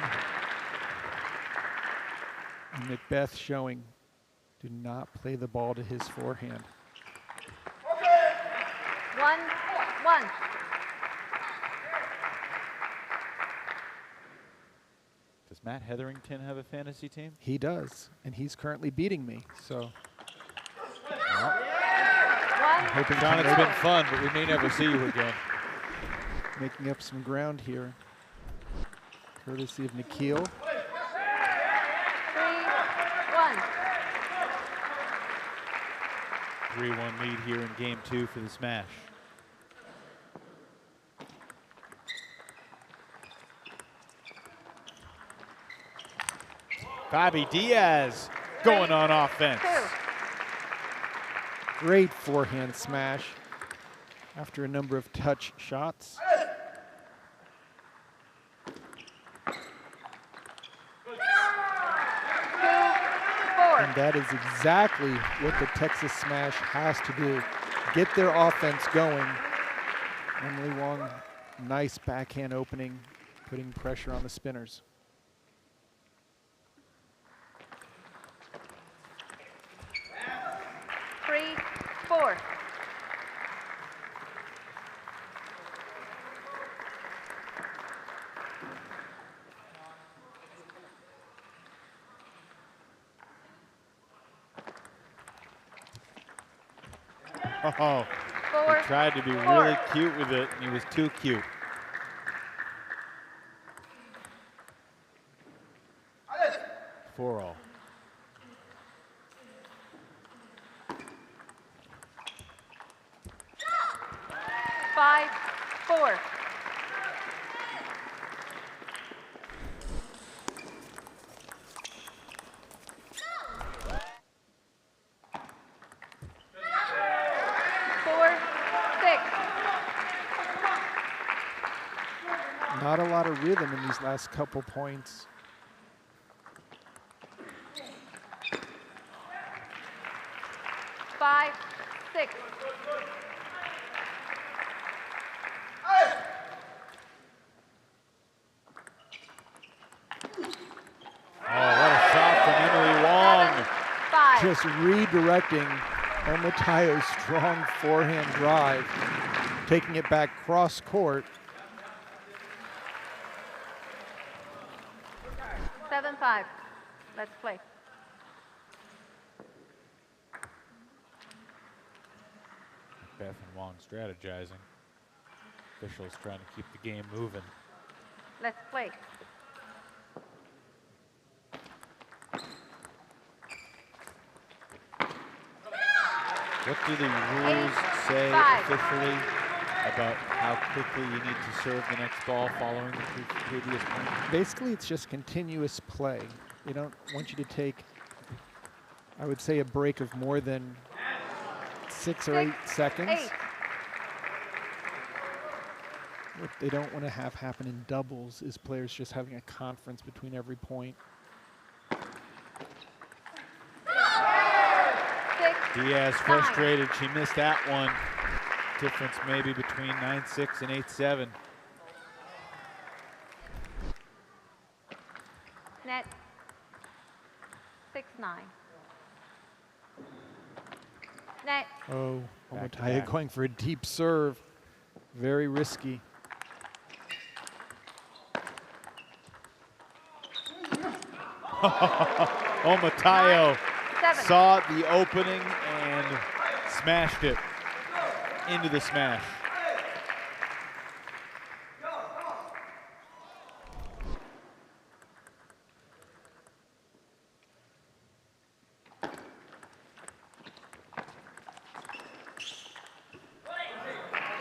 Macbeth showing, do not play the ball to his forehand. 1, 1. Does Matt Hetherington have a fantasy team? He does, and he's currently beating me. So 1. hoping John, to it's been fun, but we may never see you again. making up some ground here, courtesy of Nikhil. 3, 1. 3-1 lead here in game 2 for the smash. Fabiola Diaz going on offense. 2. Great forehand smash after a number of touch shots. 4. And that is exactly what the Texas Smash has to do. Get their offense going. Emily Wang, nice backhand opening, putting pressure on the spinners. Three, 4. Oh, 4. he tried to be 4. really cute with it, and he was too cute. Four all. Five, 4. Not a lot of rhythm in these last couple points. Five, 6. Oh, what a shot from Emily Wang. 5. Just redirecting Omatayo's strong forehand drive, taking it back cross court. 7, 5. Let's play. Beth and Wang strategizing. Officials trying to keep the game moving. Let's play. What do the rules say 5. officially about how quickly you need to serve the next ball following the previous point? Basically, it's just continuous play. They don't want you to take, I would say, a break of more than 6 or 8 seconds. 8. What they don't want to have happen in doubles is players just having a conference between every point. 6. Diaz frustrated. She missed that one. Difference maybe between 9-6 and 8-7. Net. 6, 9. Net. Oh, Back to Omatayo back. going for a deep serve. Very risky. Matayo 7. saw the opening and smashed it into the smash.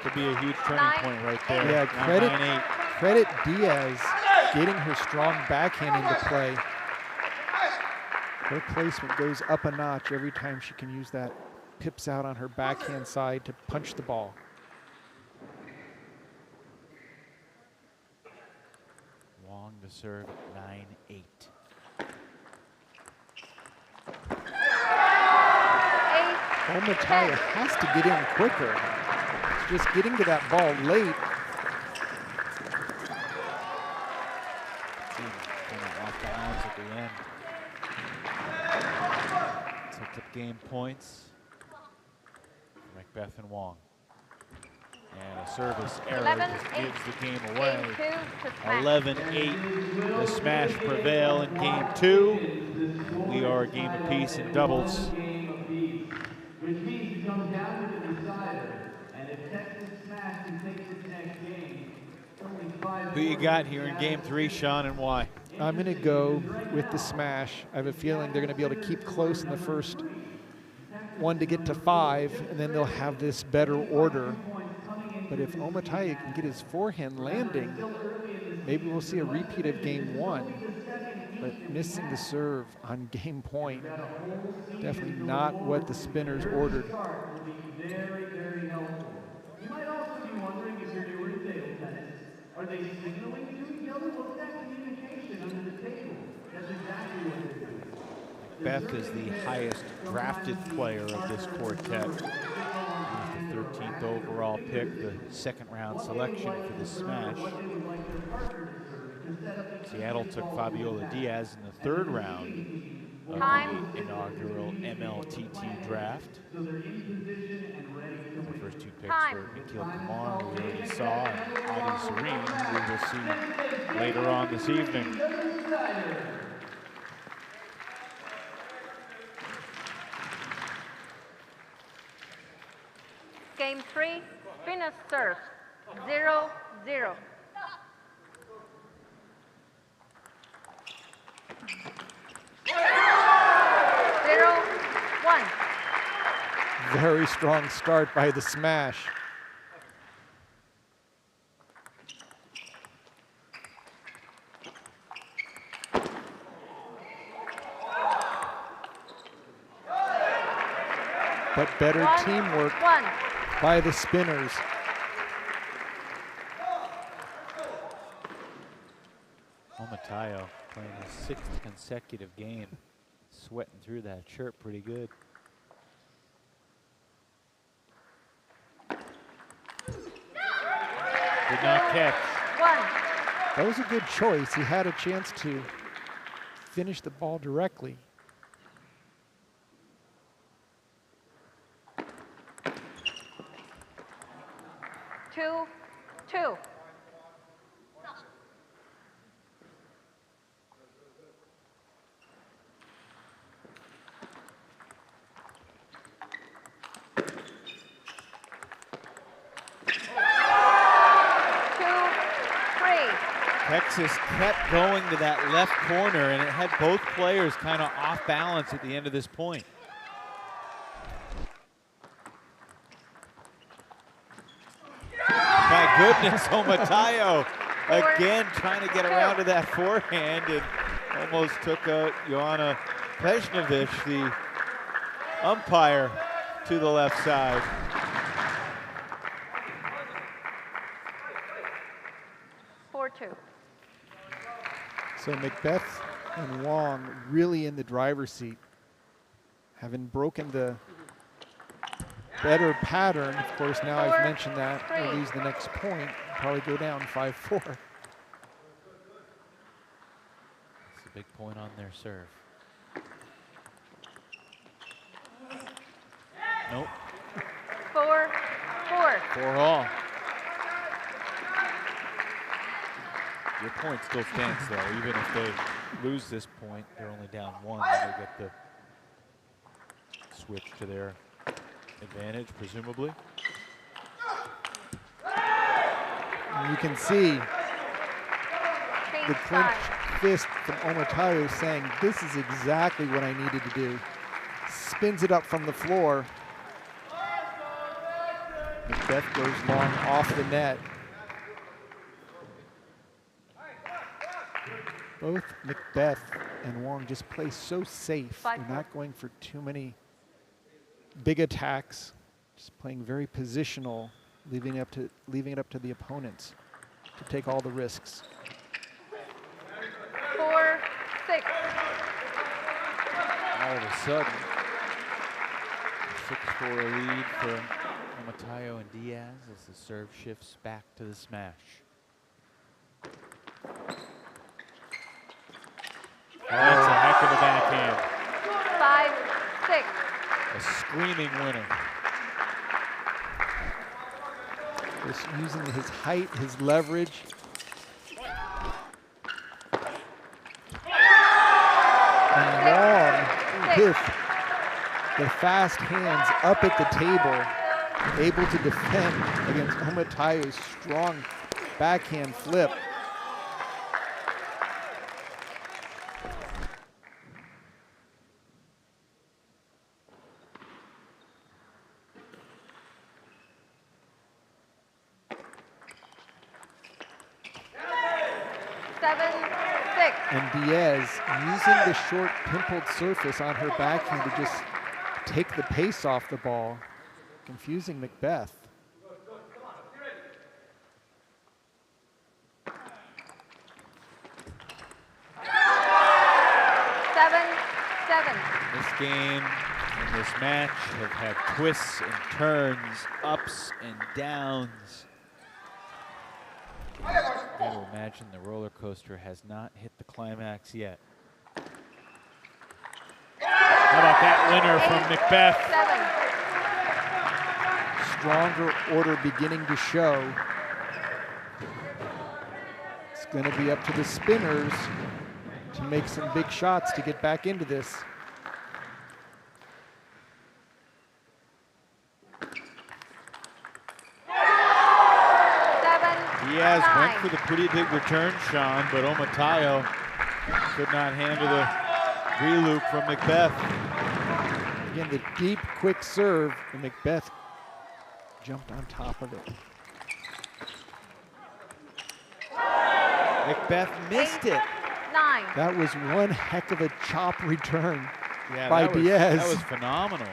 Could be a huge turning 9, point right there. Yeah, Now credit 9-8. credit Diaz getting her strong backhand into play. Her placement goes up a notch every time she can use that pips out on her backhand side to punch the ball. Wang to serve at 9-8. 8. Matayo has to get in quicker. Just getting to that ball late. Kind of off balance at the end. Took the game points for Macbeth and Wang. And a service error 11, just 8. gives the game away. Game 2 to smash. 11-8. The Smash prevail in game 2. We are a game apiece in doubles. Which means it comes down to the decider. And if Texas Smash can take its next game, only 5 Who you got here in game 3, Sean, and why? I'm going to go with the smash. I have a feeling they're going to be able to keep close in the first one to get to 5, and then they'll have this better order. But if Matayo can get his forehand landing, maybe we'll see a repeat of game 1. But missing the serve on game point, definitely not what the spinners ordered. very, very helpful. You might also be wondering if you're newer to table tennis. Are they signaling to each other? What's that communication under the table? That's exactly what they're doing. Beth is the highest drafted player of this quartet. He's the 13th overall pick, the second round selection for the Smash. Seattle took Fabiola Diaz in the 3rd round of Time. the inaugural MLTT draft. The first 2 picks Time. were Nikhil Kumar, who we already saw, and Adi Serene, who we will see later on this evening. Game 3, Venus serves 0-0. 0-1. Very strong start by the smash. But better teamwork 1. by the spinners. Matayo playing his 6th consecutive game, sweating through that shirt pretty good. Did not catch. 1. That was a good choice. He had a chance to finish the ball directly. 2-2. Texas kept going to that left corner, and it had both players kind of off balance at the end of this point. My goodness, Matayo again trying to get around to that forehand and almost took out Joanna Pejnovic, the umpire, to the left side. So Macbeth and Wang really in the driver's seat, having broken the better pattern. Of course, now I've mentioned that, they'll lose the next point, probably go down 5-4. That's a big point on their serve. Nope. 4-4. 4 all. Your point still stands, though. Even if they lose this point, they're only down 1. They get the switch to their advantage, presumably. And you can see the Change clenched side. fist from Omotayo saying, this is exactly what I needed to do. Spins it up from the floor. Macbeth goes long off the net. Both Macbeth and Wang just play so safe. They're not going for too many big attacks, just playing very positional, leaving it up to the opponents to take all the risks. 4-6. All of a sudden, 6-4 lead for Omotayo and Diaz as the serve shifts back to the smash. That's a heck of a backhand. 5-6. A screaming winner. Just using his height, his leverage. And Wang with the fast hands up at the table, able to defend against Omotayo's strong backhand flip. And Diaz using the short pimpled surface on her backhand to just take the pace off the ball, confusing Macbeth. This game and this match have had twists and turns, ups and downs. I gotta imagine the roller coaster has not hit the climax yet. How about that winner from Macbeth? 7. Stronger order beginning to show. It's going to be up to the spinners to make some big shots to get back into this. Diaz went for the pretty big return, Sean, but Omotayo could not handle the re-loop from Macbeth. Again, the deep, quick serve, and Macbeth jumped on top of it. Macbeth missed it. 9. That was one heck of a chop return Yeah, by that was, Diaz. that was phenomenal.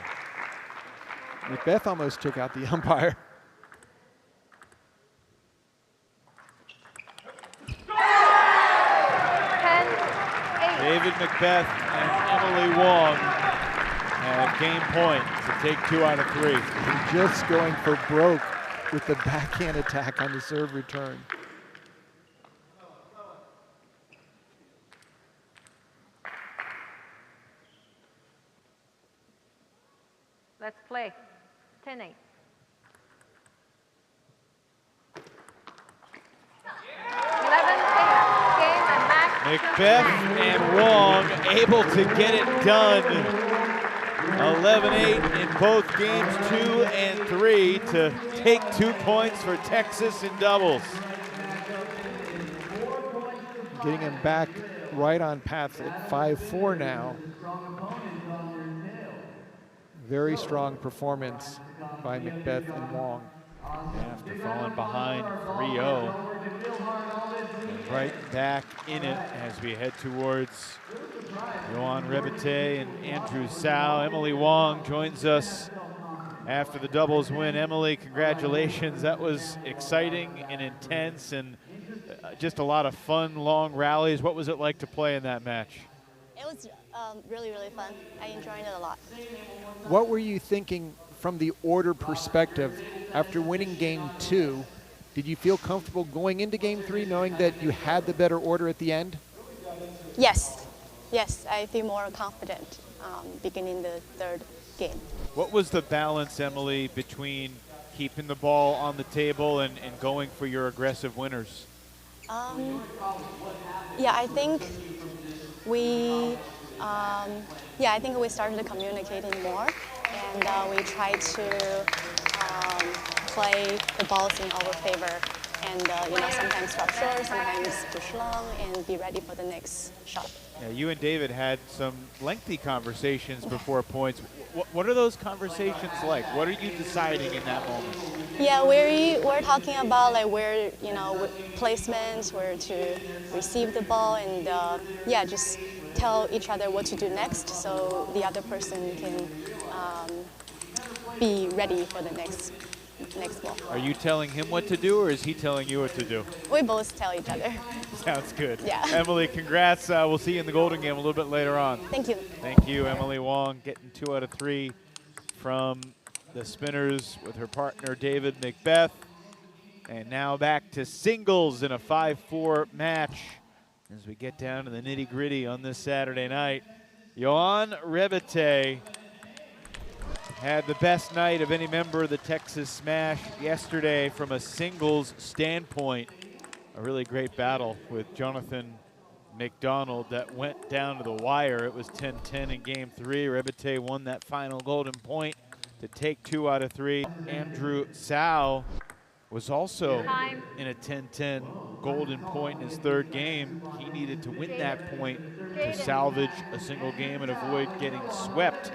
Macbeth almost took out the umpire. David Macbeth and Emily Wang have game point to take 2 out of 3. And just going for broke with the backhand attack on the serve return. Let's play. 10-8. Macbeth and Wang able to get it done. 11-8 in both games 2 and 3 to take 2 points for Texas in doubles. Getting him back right on path at 5-4 now. Very strong performance by Macbeth and Wang. After falling behind 3-0. Right back in it as we head towards Yohan Rebete and Andrew Sao. Emily Wang joins us after the doubles win. Emily, congratulations. That was exciting and intense and just a lot of fun, long rallies. What was it like to play in that match? It was really, really fun. I enjoyed it a lot. What were you thinking from the order perspective after winning game 2? Did you feel comfortable going into game 3 knowing that you had the better order at the end? Yes, I feel more confident beginning the third game. What was the balance, Emily, between keeping the ball on the table and going for your aggressive winners? Yeah, I think we, I think we started communicating more, and we tried to play the balls in our favor, and sometimes drop short, sometimes push long, and be ready for the next shot. Yeah, you and David had some lengthy conversations before points. What are those conversations like? What are you deciding in that moment? Yeah, we're talking about like where placements, where to receive the ball, and just tell each other what to do next, so the other person can be ready for the next ball. Are you telling him what to do, or is he telling you what to do? We both tell each other. Sounds good. Yeah. Emily, congrats. We'll see you in the Golden Game a little bit later on. Thank you. Thank you, Emily Wang, getting 2 out of 3 from the spinners with her partner, David Macbeth. And now back to singles in a 5-4 match as we get down to the nitty-gritty on this Saturday night. Yoann Rebete had the best night of any member of the Texas Smash yesterday from a singles standpoint. A really great battle with Jonathan McDonald that went down to the wire. It was 10-10 in game 3. Rebete won that final golden point to take 2 out of 3. Andrew Tsao was also in a 10-10 golden point in his 3rd game. He needed to win that point to salvage a single game and avoid getting swept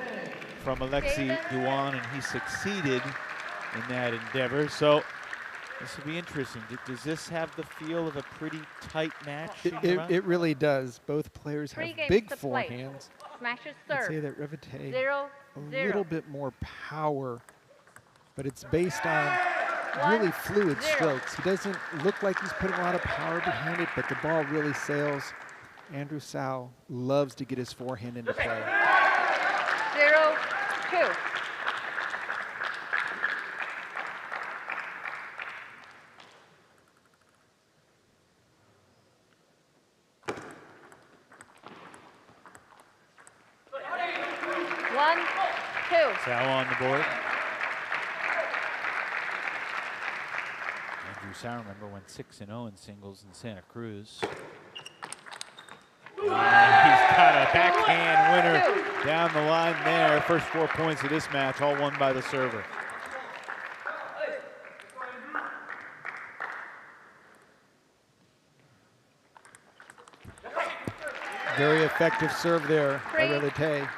from Alexi Duan, and he succeeded in that endeavor. So this will be interesting. Does this have the feel of a pretty tight match? It really does. Both players have big forehands. Smashes I'd serve. say that Rebete 0-0. a little bit more power, but it's based on really fluid 1-0. strokes. He doesn't look like he's putting a lot of power behind it, but the ball really sails. Andrew Tsao loves to get his forehand into play. 0-2. Tsao on the board. Andrew Tsao, remember, went 6-0 in singles in Santa Cruz. And he's got a backhand winner down the line there. First 4 points of this match, all won by the server. Very effective serve there by 3-2. Rebete.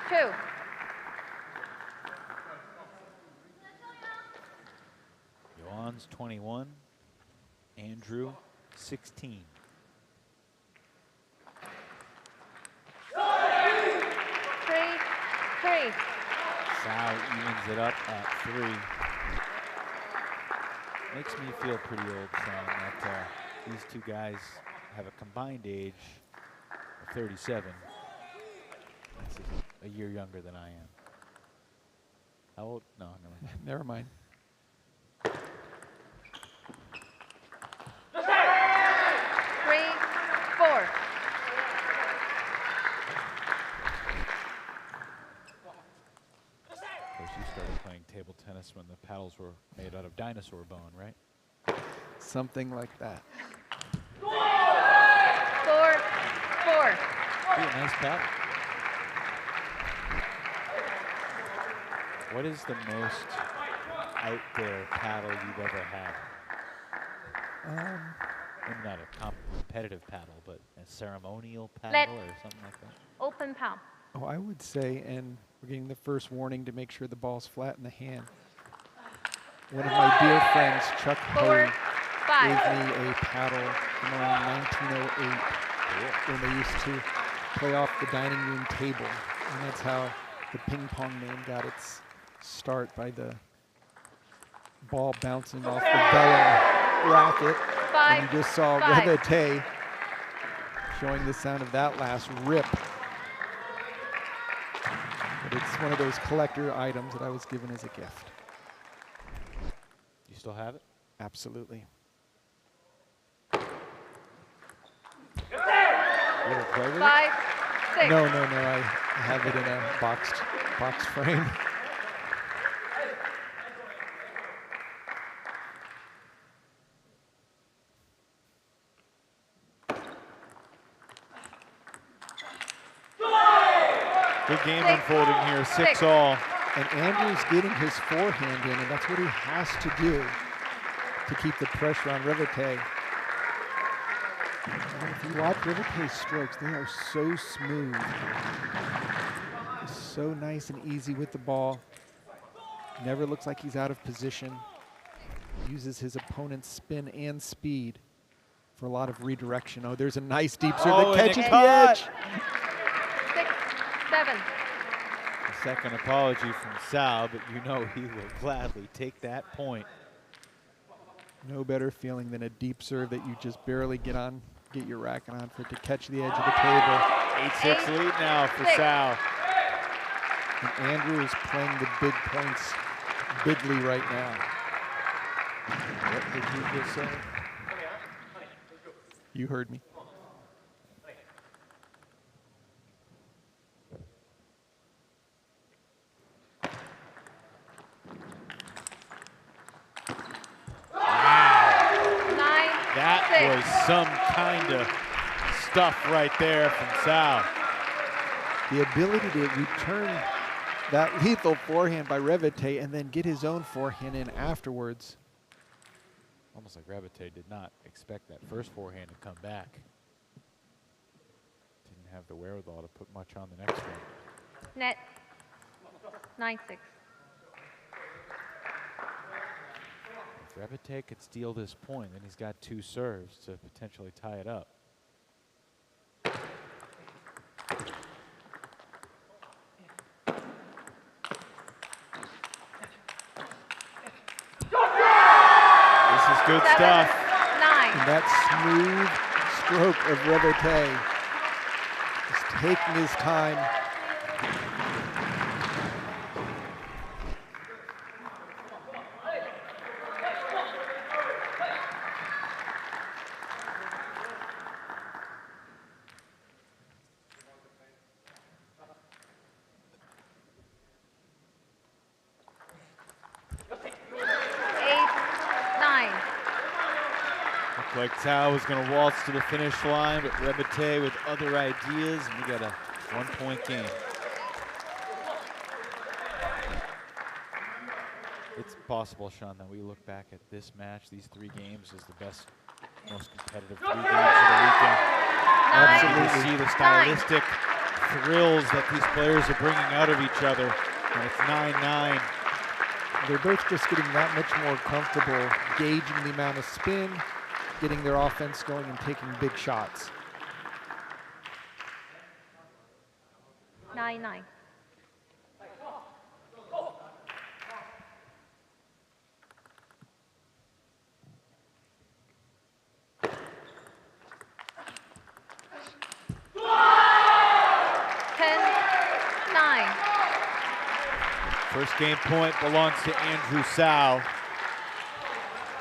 Yoann's 21, Andrew 16. 3-3. Tsao evens it up at 3. Makes me feel pretty old saying that these two guys have a combined age of 37. This is a year younger than I am. How old? No, Never mind. 3-4. Of course, you started playing table tennis when the paddles were made out of dinosaur bone, right? Something like that. 4-4. Be a nice paddle. What is the most out there paddle you've ever had? Maybe not a competitive paddle, but a ceremonial paddle or something like that. Open palm. Oh, I would say, and we're getting the first warning to make sure the ball's flat in the hand. One of my dear friends, Chuck Ho, 4-5. gave me a paddle from around 1908 when they used to play off the dining room table. And that's how the ping pong name got its start, by the ball bouncing off the vellum racket. And you just saw 5-5. Rebete showing the sound of that last rip. But it's one of those collector items that I was given as a gift. You still have it? Absolutely. You ever play with it? 5-6. No, I have it in a boxed frame. Good game 6, unfolding here, 6 6. all. And Andrew's getting his forehand in, and that's what he has to do to keep the pressure on Revite. If you watch Revite's strokes, they are so smooth. So nice and easy with the ball. Never looks like he's out of position. Uses his opponent's spin and speed for a lot of redirection. Oh, there's a nice deep serve Oh, that and it catches the caught. edge. 6, 7. A second apology from Sal, but you know he will gladly take that point. No better feeling than a deep serve that you just barely get your racket on for it to catch the edge of the table. 8-6 lead now for 6. Sal. And Andrew is playing the big points bigly right now. What did you just say? You heard me. That 9, 6. was some kind of stuff right there from Sal. The ability to return that lethal forehand by Revite and then get his own forehand in afterwards. Almost like Revite did not expect that first forehand to come back. Didn't have the wherewithal to put much on the next one. Net. 9, 6. If Revite could steal this point, then he's got 2 serves to potentially tie it up. This is good 7, stuff. 9. And that smooth stroke of Revite is taking his time. Like Tao was going to waltz to the finish line, but Revite with other ideas, and we got a 1-point game. It's possible, Sean, that we look back at this match, these 3 games, as the best, most competitive 3 games of the weekend. Absolutely. You see the stylistic thrills that these players are bringing out of each other, and it's 9-9. They're both just getting that much more comfortable gauging the amount of spin, getting their offense going and taking big shots. 9-9. First game point belongs to Andrew Sau.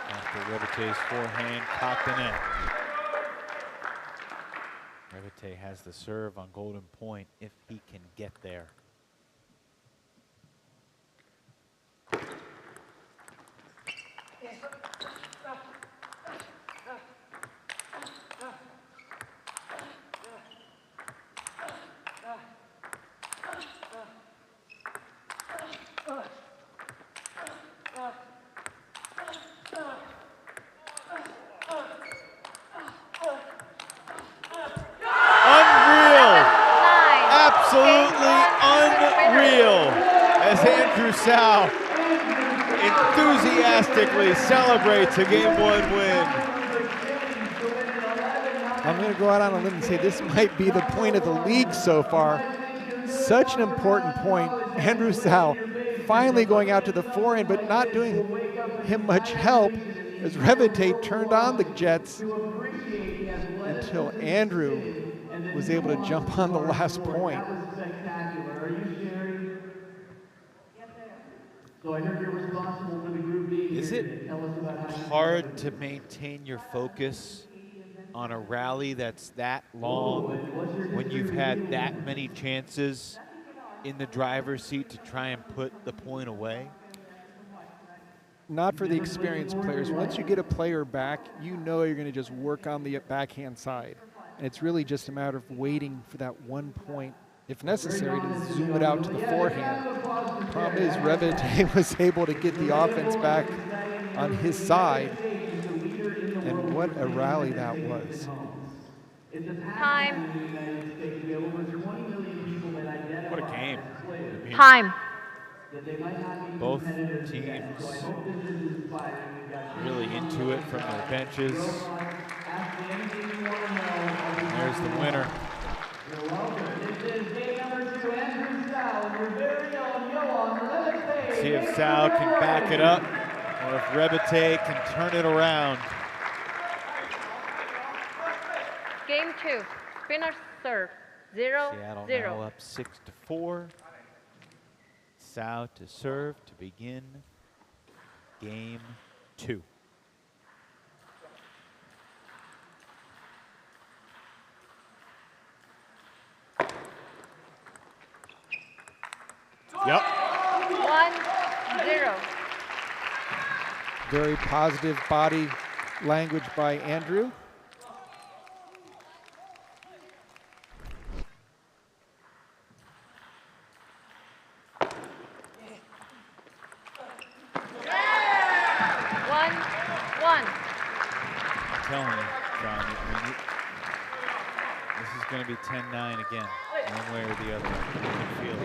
After Revite's forehand caught the net. Revite has the serve on golden point if he can get there. Sau enthusiastically celebrates a Game 1 win. I'm going to go out on a limb and say this might be the point of the league so far. Such an important point. Andrew Sau finally going out to the forehand, but not doing him much help as Revite turned on the Jets until Andrew was able to jump on the last point. Is it hard to maintain your focus on a rally that's that long when you've had that many chances in the driver's seat to try and put the point away? Not for the experienced players. Once you get a player back, you know you're going to just work on the backhand side. And it's really just a matter of waiting for that 1 point if necessary, to zoom it out to the forehand. Problem is, Revite was able to get the offense back on his side, and what a rally that was. Time. What a game. I mean, Time. both teams really into it from their benches. And there's the winner. See if Sal can back it up or if Rebite can turn it around. Game 2. Spinner serve. 0-0. Seattle now up 6-4. Sal to serve to begin game 2. Yep. 1-0. Very positive body language by Andrew. I'm telling you, John, I mean, this is going to be 10-9 again, one way or the other. I can feel it.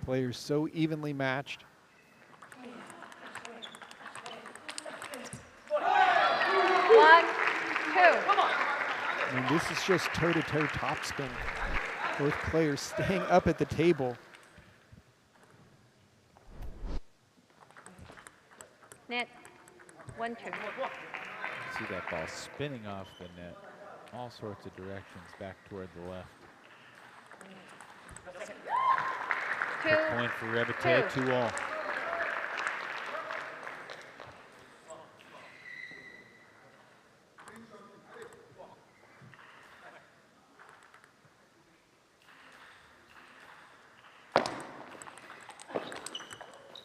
Players so evenly matched. 1-2. I mean, this is just toe-to-toe topspin. Both players staying up at the table. Net. 1-2. See that ball spinning off the net, all sorts of directions back toward the left. Good point for Rebite, 2-all.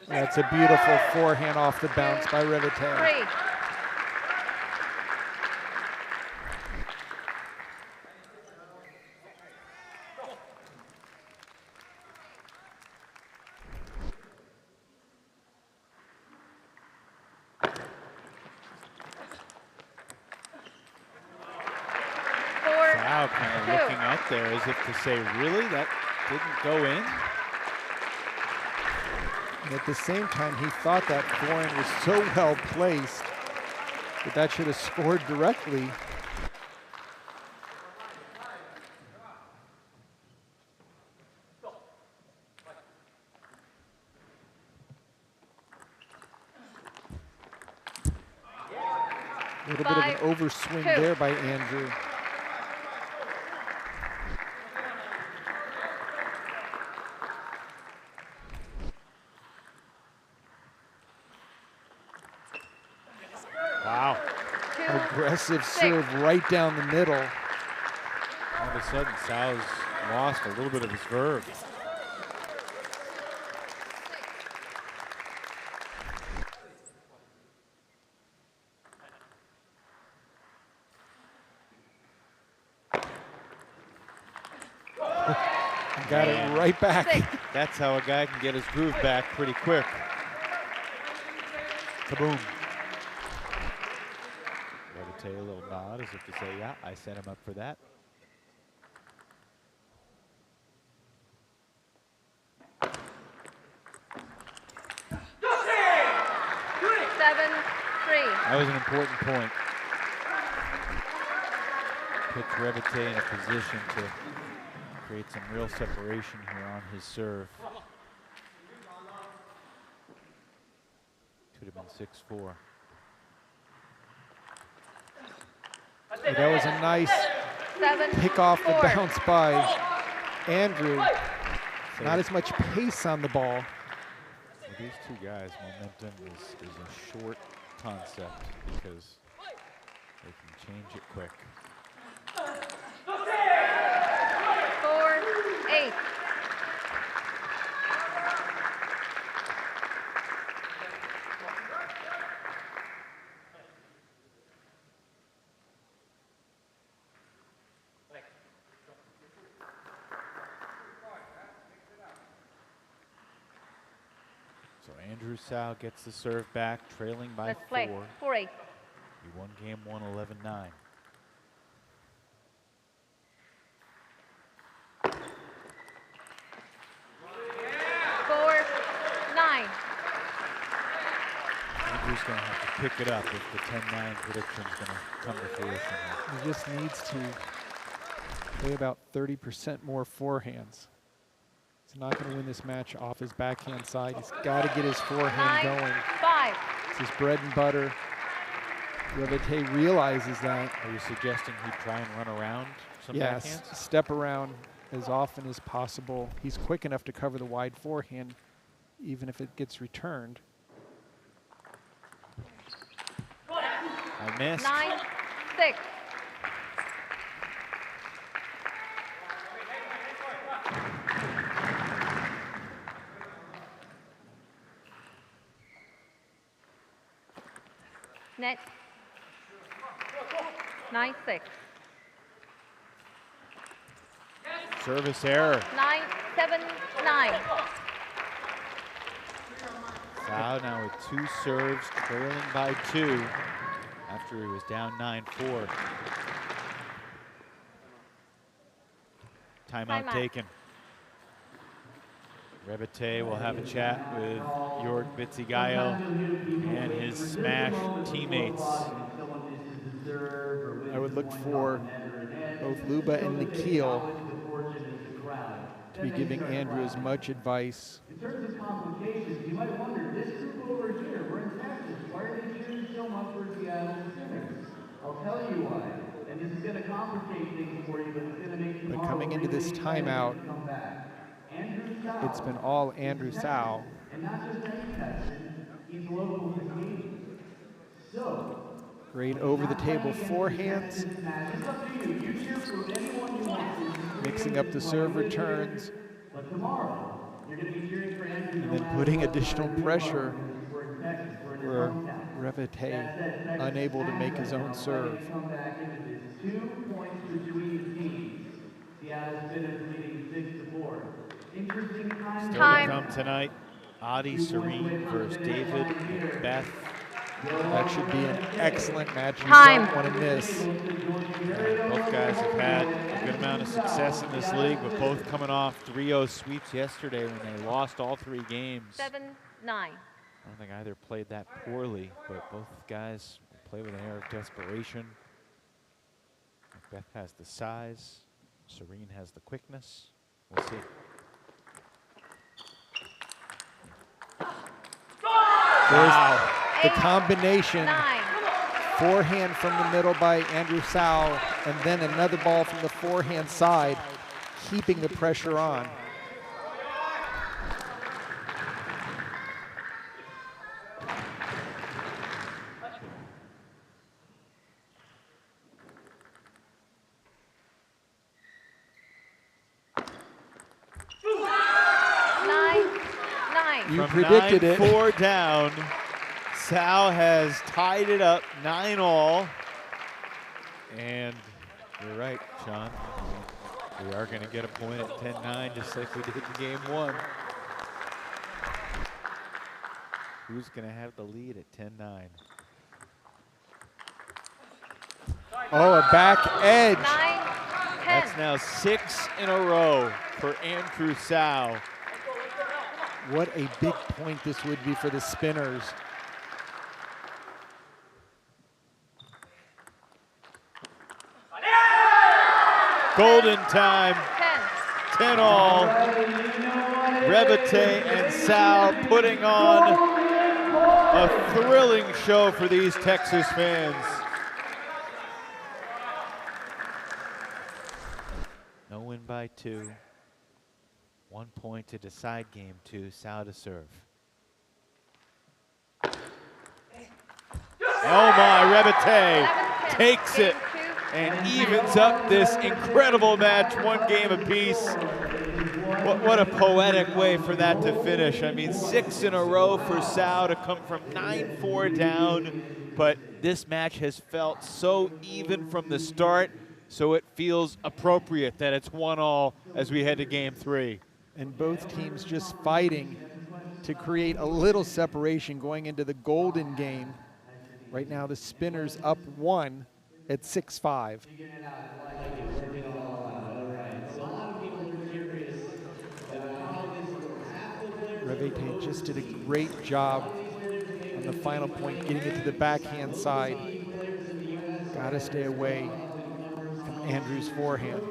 That's a beautiful forehand off the bounce by Rebite. 3. Wow, kind of looking up there as if to say, really? That didn't go in? And at the same time, he thought that forehand was so well placed that should have scored directly. A little bit of an overswing there by Andrew. Wow. Aggressive serve right down the middle. All of a sudden, Sal's lost a little bit of his verve. Got it right back. That's how a guy can get his groove back pretty quick. Kaboom. Rebite a little nod as if to say, yeah, I set him up for that. That was an important point. Puts Rebite in a position to create some real separation here on his serve. Could have been 6-4. That was a nice pick off the bounce by Andrew. Not as much pace on the ball. For these two guys, momentum is a short concept because they can change it quick. 4-8. Andrew Sao gets the serve back, trailing by Let's 4. play. 4-8. He won game 1, 11-9. Score 9. Andrew's going to have to pick it up if the 10-9 prediction's going to come to fruition. He just needs to play about 30% more forehands. He's not going to win this match off his backhand side. He's got to get his forehand 9, going. 5. It's his bread and butter. Revete realizes that. Are you suggesting he try and run around some Yes, backhands? step around as often as possible. He's quick enough to cover the wide forehand, even if it gets returned. I missed. 9, 6. Net 9, 6. Service error. 9, 7, 9. Sao now with 2 serves, trailing by 2 after he was down 9-4. Timeout taken. Revete will have a chat with Jorg Vitzigayo and his Smash teammates. I would look for both Luba and Nikhil to be giving Andrew as much advice. In terms of complications, you might wonder, this group over here, we're in Texas. Why are they cheering so much for Seattle Sinners? I'll tell you why. And this is going to complicate things for you, but it's going to make you But coming into this timeout, it's been all Andrew Sao. And not just any Texan, he's local to Katy. So, Great over-the-table forehands. it's up to you. You cheer for anyone you want to. Mixing up the serve returns. But tomorrow, you're going to be cheering for Andrew. And then putting additional pressure We're in Texas. We're in his where hometown. Revete unable to make his own serve. Come back into this. 2 points between teams. Seattle's been leading 6-4. Interesting time. Still to come tonight. Adi Serene versus David Beth. That should be an excellent match. You Time. don't want to miss. Both guys have had a good amount of success in this league, but both coming off 3-0 sweeps yesterday when they lost all 3 games. 7, 9. I don't think either played that poorly, but both guys play with an air of desperation. Beth has the size. Serene has the quickness. We'll see. There's the combination. 9. Forehand from the middle by Andrew Sao, and then another ball from the forehand side, keeping the pressure on. You From predicted it. 9-4 down, Sao has tied it up 9-all. And you're right, Sean. We are going to get a point at 10-9, just like we did in game 1. Who's going to have the lead at 10-9? Oh, a back edge. 9, 10. That's now 6 in a row for Andrew Sao. What a big point this would be for the spinners. Golden time, 10. 10-all. Revete and Sao putting on a thrilling show for these Texas fans. No win by 2. 1 point to decide game 2. Sao to serve. Oh my, Revete takes it and evens up this incredible match, 1 game apiece. What a poetic way for that to finish. I mean, 6 in a row for Sao to come from 9-4 down, but this match has felt so even from the start, so it feels appropriate that it's 1-all as we head to game 3. And both teams just fighting to create a little separation going into the golden game. Right now, the spinner's up 1 at 6-5. Revete just did a great job on the final point, getting it to the backhand side. Got to stay away from Andrew's forehand.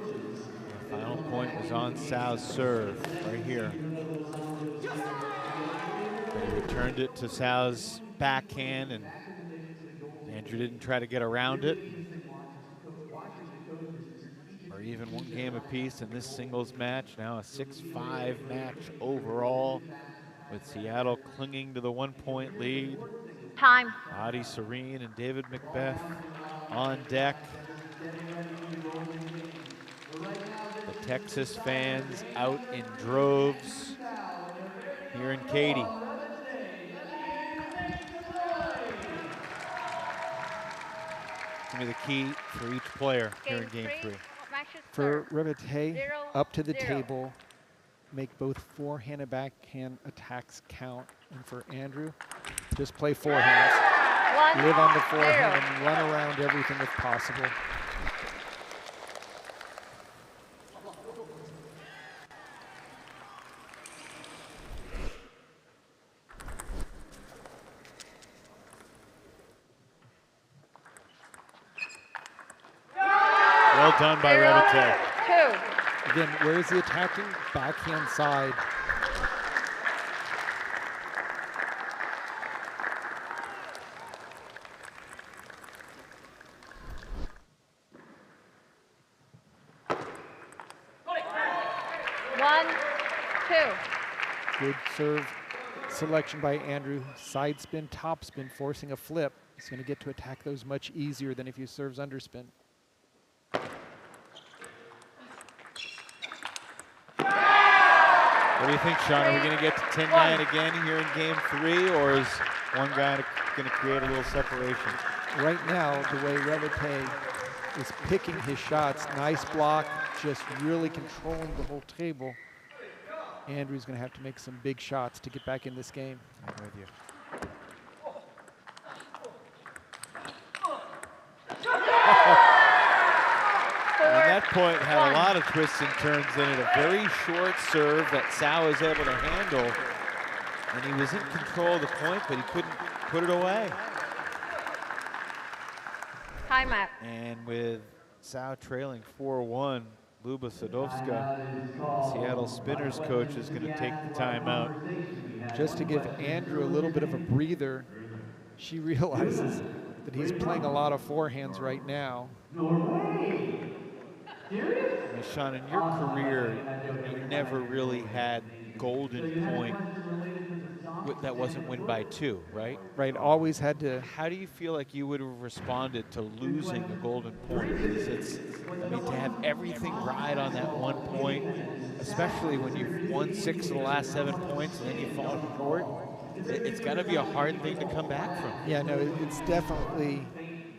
The final point was on Sao's serve right here. But he returned it to Sao's backhand, and Andrew didn't try to get around it. Or even one game apiece in this singles match. Now a 6-5 match overall, with Seattle clinging to the 1-point lead. Time. Adi Serene and David Macbeth on deck. The Texas fans out in droves here in Katy. Give me the key for each player here in game 3. For Revete, 0-0. up to the table, make both forehand and backhand attacks count. And for Andrew, just play forehands. 1-0. Live on the forehand and run around everything if possible. Well done by Revete. 2. Again, where is he attacking? Backhand side. One, two. Good serve selection by Andrew. Side spin, top spin, forcing a flip. He's going to get to attack those much easier than if he serves underspin. What do you think, Sean? Are we going to get to 10-9 again here in game 3, or is one guy going to create a little separation? Right now, the way Revete is picking his shots, nice block, just really controlling the whole table. Andrew's going to have to make some big shots to get back in this game. I'm with you. And that point had a lot of twists and turns in it. A very short serve that Sao was able to handle. And he was in control of the point, but he couldn't put it away. Timeout. And with Sao trailing 4-1, Luba Sadovska, Seattle Spinners coach, is going to take the timeout. Just to give Andrew a little bit of a breather, she realizes that he's playing a lot of forehands right now. Now, Sean, in your career, you never really had golden point that wasn't win by 2, right? Right, always had to. How do you feel like you would have responded to losing a golden point? Because I mean, to have everything ride on that 1 point, especially when you've won 6 of the last 7 points and then you fall short, it's got to be a hard thing to come back from. Yeah, no, it's definitely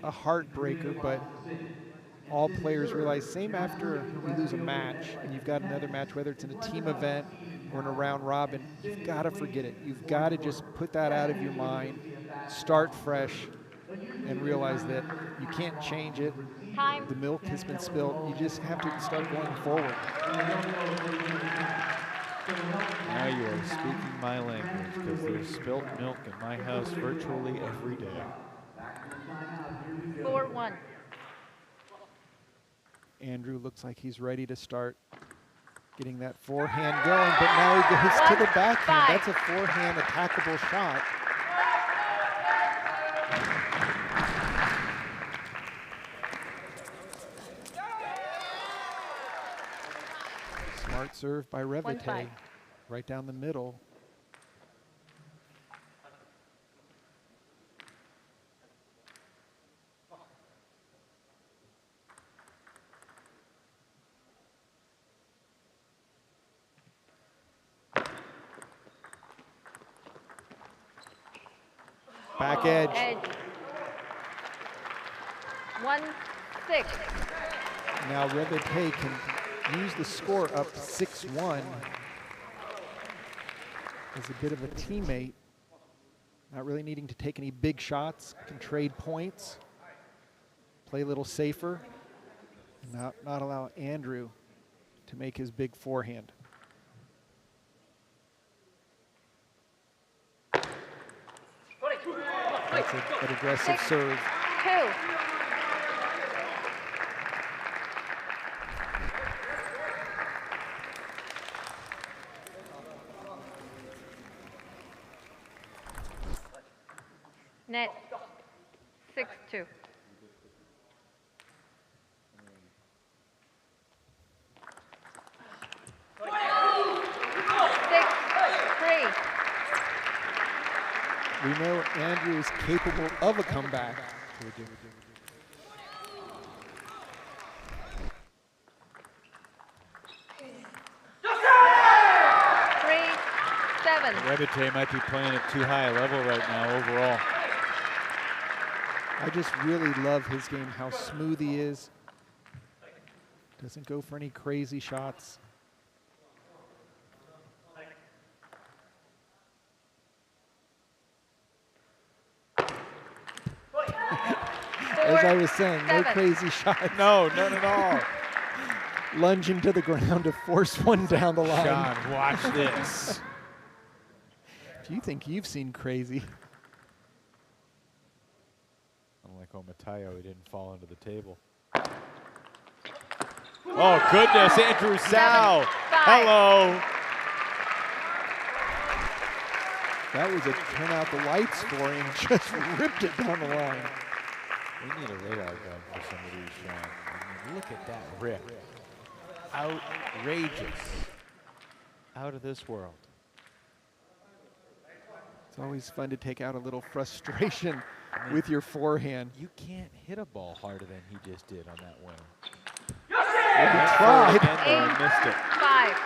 a heartbreaker, but all players realize, same after you lose a match and you've got another match, whether it's in a team event or in a round robin, you've got to forget it. You've got to just put that out of your mind, start fresh, and realize that you can't change it. Time. The milk has been spilled. You just have to start going forward. Now you are speaking my language, because there's spilt milk in my house virtually every day. 4-1. Andrew looks like he's ready to start getting that forehand going, but now he goes to the backhand. That's a forehand attackable shot. Smart serve by Revete, 1-5. right down the middle. Back edge. Edge. 1-6. Now Revete can use the score up 6-1 as a bit of a teammate, not really needing to take any big shots, can trade points, play a little safer, and not allow Andrew to make his big forehand. That's an aggressive serve. 2. Net 6-2. 6-3. We know Andrew is capable of a comeback. 3-7. Rebete might be playing at too high a level right now overall. I just really love his game, how smooth he is. Doesn't go for any crazy shots. As I was saying, no 7. crazy shots. No, none at all. Lunging to the ground to force one down the line. John, watch this. If you think you've seen crazy. Unlike Omatayo, he didn't fall into the table. Oh, goodness, Andrew Sao. 5. Hello. That was a turn out the lights for him. Just ripped it down the line. We need a radar gun for some of these, Sean. I mean, look at that rip. Outrageous. Out of this world. It's always fun to take out a little frustration with your forehand. You can't hit a ball harder than he just did on that winner. He tried. Again, but he missed it. 5.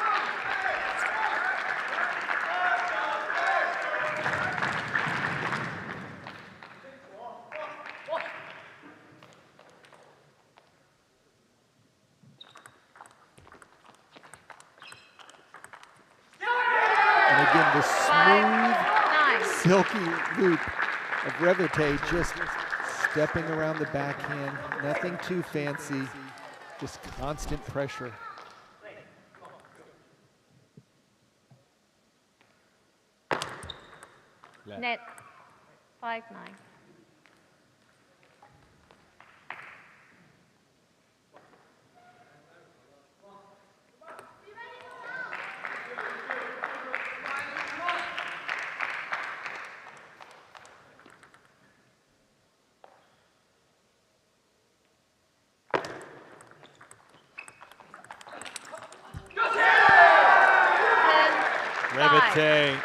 And again, the 5-9. smooth, silky loop of Revite just stepping around the backhand. Nothing too fancy, just constant pressure. Net 5-9. Revite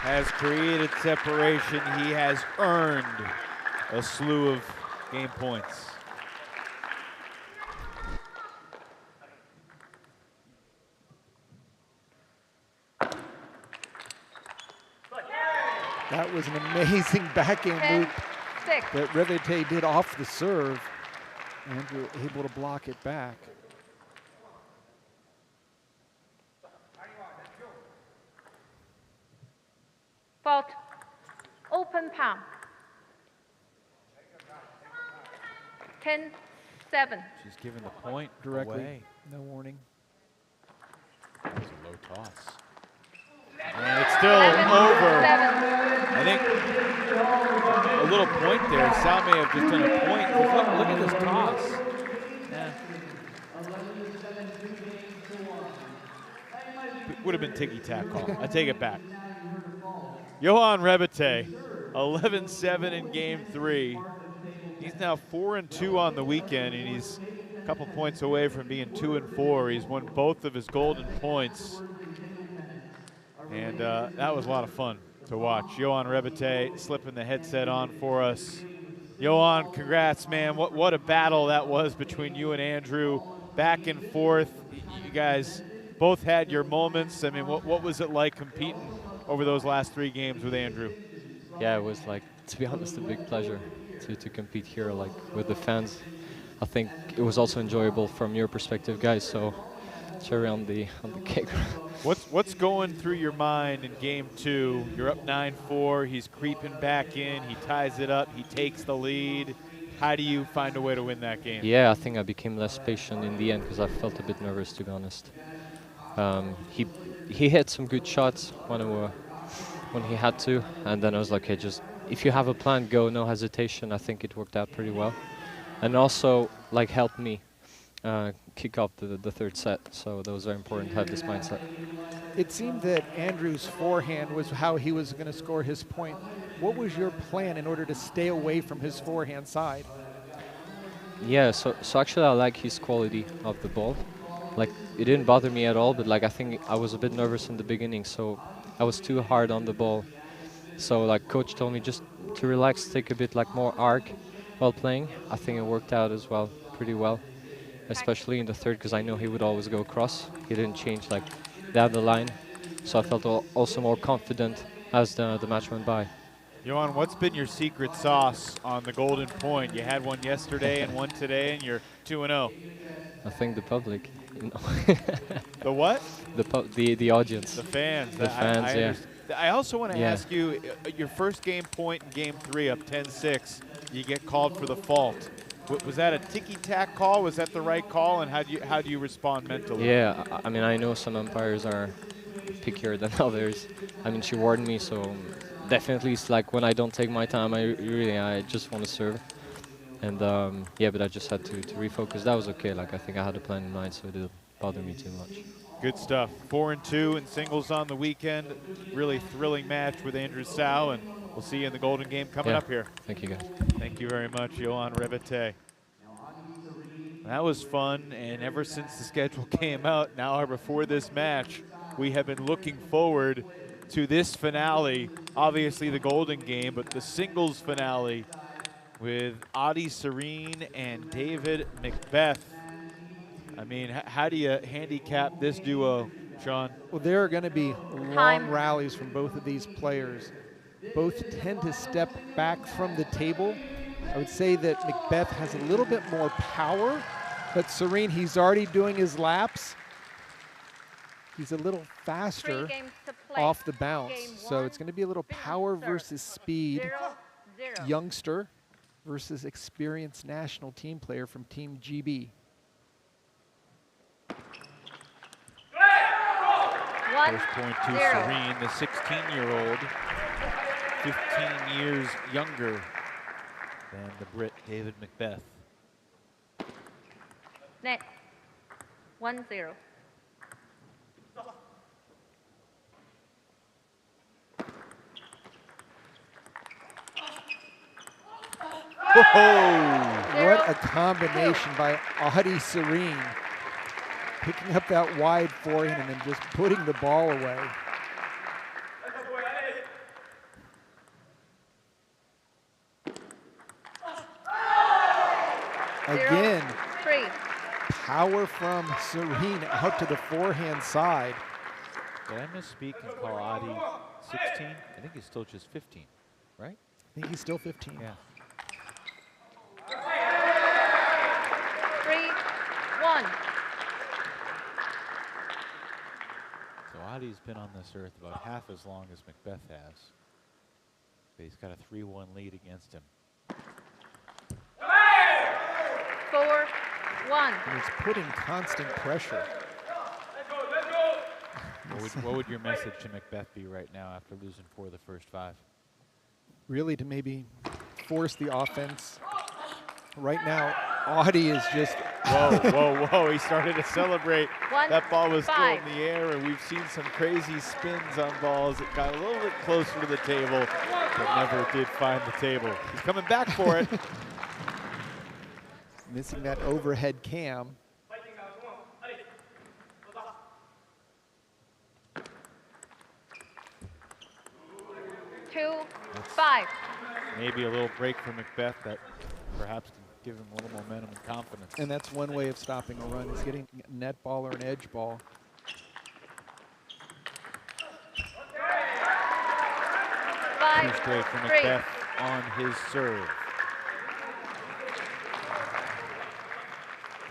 has created separation. He has earned a slew of game points. That was an amazing backhand 10, loop 6. that Revite did off the serve. Andrew able to block it back. Fault. Open palm. 10-7. She's given the point Directly. away. No warning. That was a low toss. And it's still over. 7. I think a little point there. Sal may have just done a point. Look at this toss. Would have been ticky-tack call. I take it back. Johan Revite, 11-7 in game 3. He's now 4-2 on the weekend, and he's a couple points away from being 2-4. He's won both of his golden points. And that was a lot of fun to watch. Johan Revite slipping the headset on for us. Johan, congrats, man. What a battle that was between you and Andrew. Back and forth. You guys both had your moments. I mean, what was it like competing over those last 3 games with Andrew? Yeah, it was like, to be honest, a big pleasure to compete here, like with the fans. I think it was also enjoyable from your perspective, guys. So cherry on the cake. What's going through your mind in game 2? You're up 9-4. He's creeping back in. He ties it up. He takes the lead. How do you find a way to win that game? Yeah, I think I became less patient in the end because I felt a bit nervous, to be honest. He hit some good shots when he had to, and then I was like, okay, just if you have a plan, go, no hesitation. I think it worked out pretty well, and also like helped me kick off the third set. So that was very important to have this mindset. It seemed that Andrew's forehand was how he was going to score his point. What was your plan in order to stay away from his forehand side? Yeah, so actually I like his quality of the ball. Like, it didn't bother me at all, but like I think I was a bit nervous in the beginning, so I was too hard on the ball. So like coach told me just to relax, take a bit like more arc while playing. I think it worked out as well, pretty well, especially in the third, because I know he would always go across. He didn't change like down the line, so I felt also more confident as the match went by. Johan, what's been your secret sauce on the Golden Point? You had one yesterday and one today, and you're 2-0. I think the public, you know. The what? The audience. The fans. The fans, yeah. I also want to ask you, your first game point in game 3 up 10-6, you get called for the fault. Was that a ticky-tack call? Was that the right call? And how do you respond mentally? Yeah, I mean, I know some umpires are pickier than others. I mean, she warned me, so definitely it's like when I don't take my time, I just want to serve. And yeah, but I just had to refocus. That was okay. Like, I think I had a plan in mind, so it didn't bother me too much. Good stuff. 4-2 in singles on the weekend. Really thrilling match with Andrew Sau, and we'll see you in the Golden Game coming up here. Thank you, guys. Thank you very much, Johan Revete. That was fun, and ever since the schedule came out, an hour before this match, we have been looking forward to this finale. Obviously the Golden Game, but the singles finale with Adi Serene and David Macbeth. I mean, how do you handicap this duo, Sean? Well, there are going to be long rallies from both of these players. Both tend to step back from the table. I would say that Macbeth has a little bit more power, but Serene, he's already doing his laps. He's a little faster off the bounce. So it's going to be a little power versus speed. Youngster versus experienced national team player from Team GB. First point to Serene, the 16-year-old, 15 years younger than the Brit David Macbeth. Net. 1-0. What a combination by Adi Serene. Picking up that wide forehand and then just putting the ball away. Again, power from Serene out to the forehand side. Did I misspeak and call Adi 16? I think he's still just 15, right? I think he's still 15. Yeah. 3-1. So Adi's been on this earth about half as long as Macbeth has. But he's got a 3-1 lead against him. 4-1. And he's putting constant pressure. What would your message to Macbeth be right now after losing 4 of the first 5? Really to maybe force the offense. Right now, Adi is just... Whoa, he started to celebrate. That ball was still in the air, and we've seen some crazy spins on balls. It got a little bit closer to the table, but never did find the table. He's coming back for it. Missing that overhead cam. Two, 5. Maybe a little break for Macbeth that perhaps can give him a little momentum and confidence. And that's one way of stopping a run, is getting a net ball or an edge ball. Two straight for Macbeth on his serve.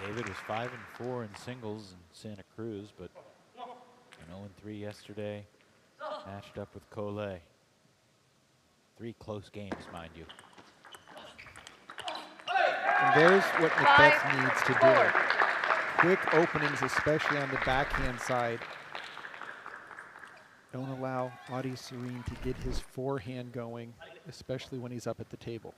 David was 5-4 in singles in Santa Cruz, but an 0-3 yesterday. Matched up with Collet. 3 close games, mind you. And there's what Macbeth 5, needs to 4. do. Quick openings, especially on the backhand side. Don't allow Adi Serene to get his forehand going, especially when he's up at the table.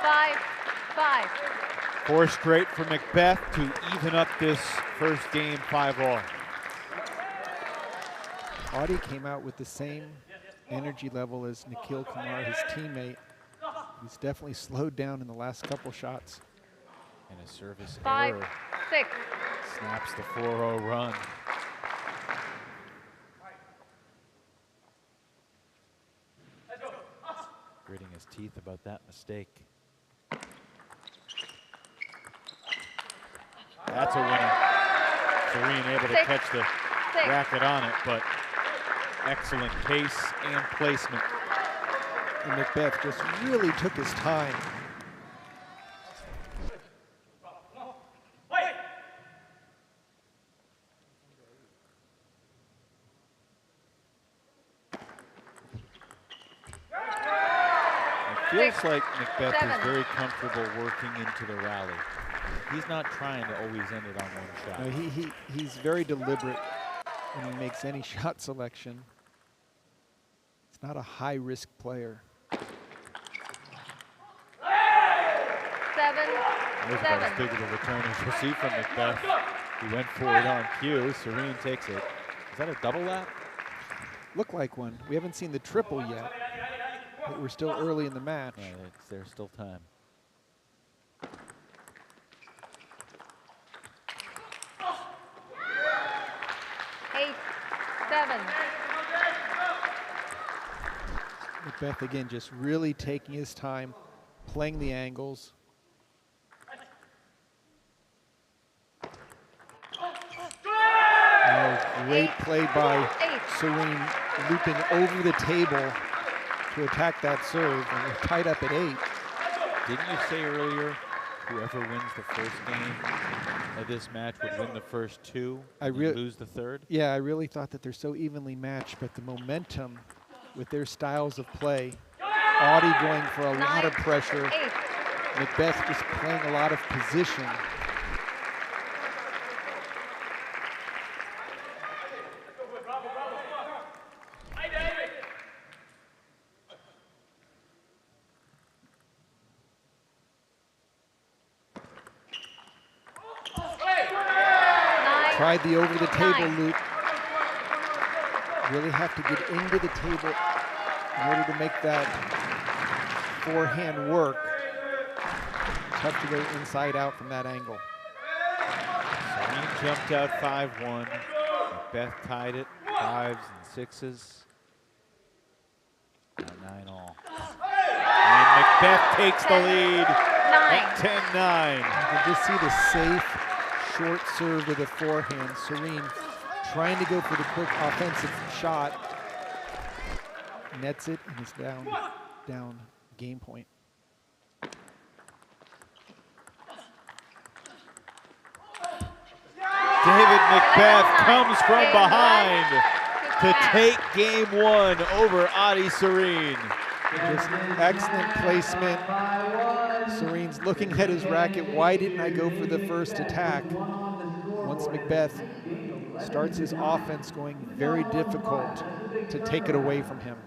Five, 5. 4 straight for Macbeth to even up this first game 5-all. Adi came out with the same energy level as Nikhil Kumar, his teammate. He's definitely slowed down in the last couple shots. And a service 5, error 6. snaps the 4-0 run. Gritting his teeth about that mistake. That's a winner. Serene able to 6, catch the 6. racket on it, but excellent pace and placement. And Macbeth just really took his time. It feels like Macbeth 7. is very comfortable working into the rally. He's not trying to always end it on one shot. No, he's very deliberate when he makes any shot selection. He's not a high-risk player. 7, There's about as 7. big of a return as you'll see from Macbeth. He went for it on cue. Serene takes it. Is that a double lap? Look like one. We haven't seen the triple yet, but we're still early in the match. Yeah, there's still time. Eight, 7. Macbeth again just really taking his time, playing the angles. Oh, great play by Serene, looping over the table to attack that serve, and we're tied up at 8. Didn't you say earlier whoever wins the first game of this match would win the first 2 and lose the third? Yeah, I really thought that they're so evenly matched, but the momentum with their styles of play, Audi going for a lot of pressure, 8. Macbeth just playing a lot of position. Tried the over-the-table loop. Really have to get into the table in order to make that forehand work. Tough to go inside out from that angle. Serene jumped out 5-1. Macbeth tied it 5s and 6s. Now 9-all. And Macbeth takes the lead at 10-9. You can just see the safe short serve with the forehand. Serene trying to go for the quick offensive shot. Nets it and is down game point. David Macbeth comes from behind to take game 1 over Adi Serene. Just excellent placement. Serene's looking at his racket. Why didn't I go for the first attack? Once Macbeth starts his offense going, very difficult to take it away from him.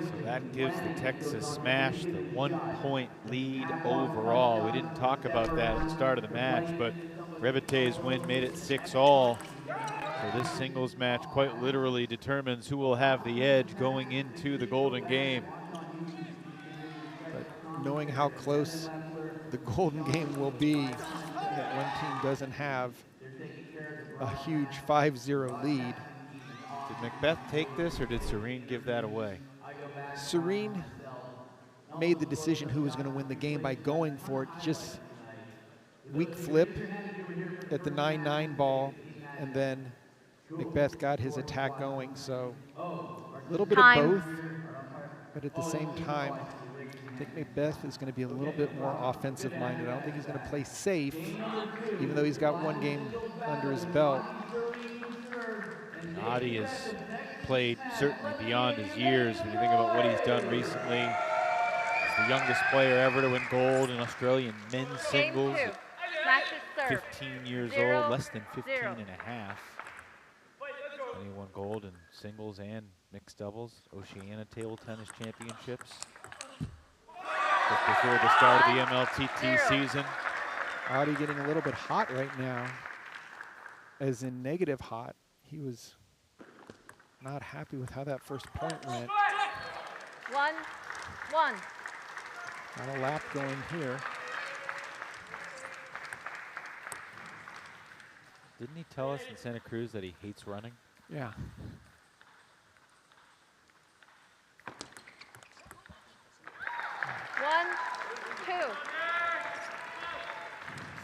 So that gives the Texas Smash the 1-point lead overall. We didn't talk about that at the start of the match, but Rebete's win made it 6-all. So this singles match quite literally determines who will have the edge going into the Golden Game. But knowing how close the Golden Game will be, that one team doesn't have a huge 5-0 lead. Did Macbeth take this, or did Serene give that away? Serene made the decision who was going to win the game by going for it. Just weak flip at the 9-9 ball, and then Macbeth got his attack going, so a little bit of Time. both, but at the same time, I think Macbeth is going to be a little bit more offensive-minded. I don't think he's going to play safe, even though he's got one game under his belt. Adi has played certainly beyond his years when you think about what he's done recently. He's the youngest player ever to win gold in Australian men's Game singles 2. at Matches served. 15 years 0, old, less than 15 0. and a half. And he won gold in singles and mixed doubles, Oceania Table Tennis Championships. Just before the start of the MLTT season. Adi getting a little bit hot right now, as in negative hot. He was not happy with how that first point went. 1, 1. Not a lap going here. Didn't he tell us in Santa Cruz that he hates running? Yeah. One, two.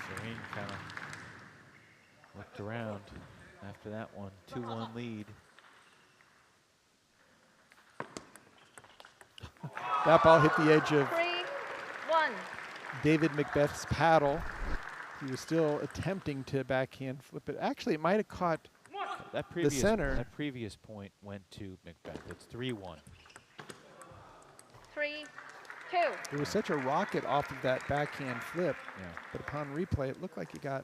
Serene kind of looked around after that one. 2-1 lead. That ball hit the edge of 3, 1. David Macbeth's paddle. He was still attempting to backhand flip it. Actually, it might have caught That the center. That previous point went to Macbeth. It's 3-1. 3, 2. There was such a rocket off of that backhand flip, Yeah. but upon replay, it looked like he got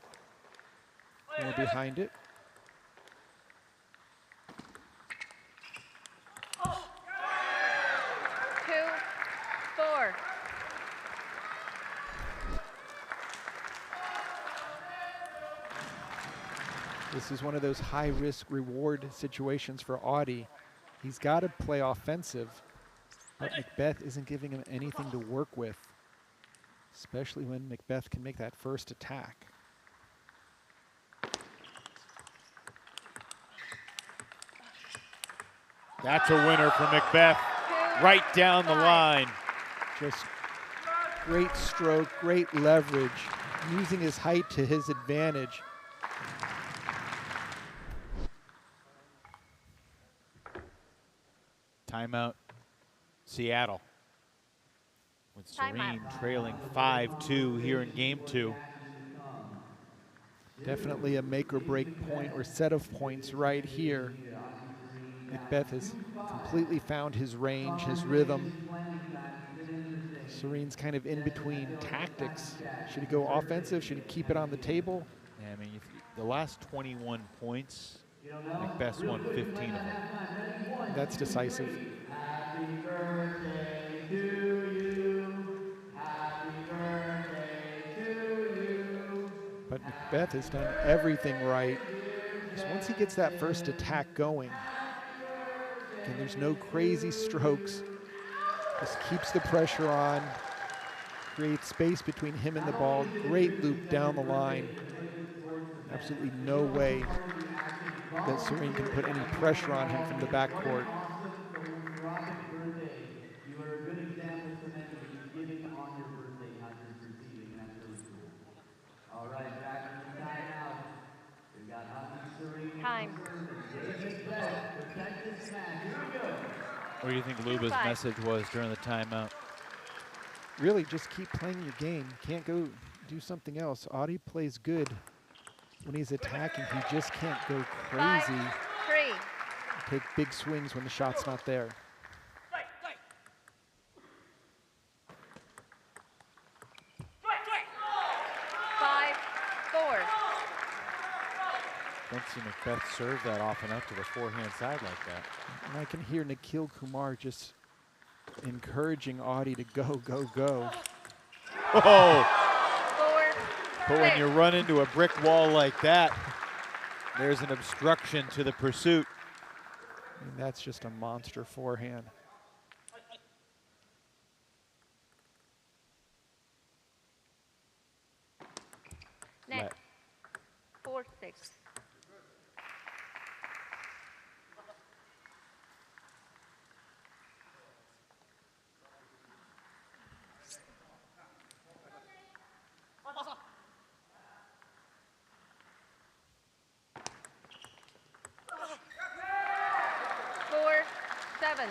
more behind it. Two, 4. This is one of those high-risk reward situations for Audi. He's got to play offensive, but Macbeth isn't giving him anything to work with, especially when Macbeth can make that first attack. That's a winner for Macbeth. Right down the line. Just great stroke, great leverage, using his height to his advantage. Timeout, Seattle. With Serene Timeout. trailing 5-2 here in game 2. Definitely a make or break point or set of points right here. Macbeth has completely found his range, his rhythm. Serene's kind of in between tactics. Should he go offensive? Should he keep it on the table? Yeah, I mean, the last 21 points, Macbeth's won 15 of them. That's decisive. Happy birthday to you. Happy birthday to you. But Macbeth has done everything right. So once he gets that first attack going, again, there's no crazy strokes. Just keeps the pressure on, creates space between him and the ball. Great loop down the line. Absolutely no way that Serene can put any pressure on him from the backcourt. You are a good example to many, giving on your birthday, not just receiving. That's really cool. All right, back in the timeout. We've got Adi Serene. Time. David Bell, protect this match. Here we go. What do you think Luba's 5. message was during the timeout? Really, just keep playing your game. You can't go do something else. Audi plays good when he's attacking. He just can't go 5, crazy, 3. take big swings when the shot's not there. 5, 4. Don't see Macbeth serve that often up to the forehand side like that. And I can hear Nikhil Kumar just encouraging Audi to go, go, go. Whoa! 4, But when 6. you run into a brick wall like that, there's an obstruction to the pursuit. I mean, that's just a monster forehand. Next. 4, 6. 7.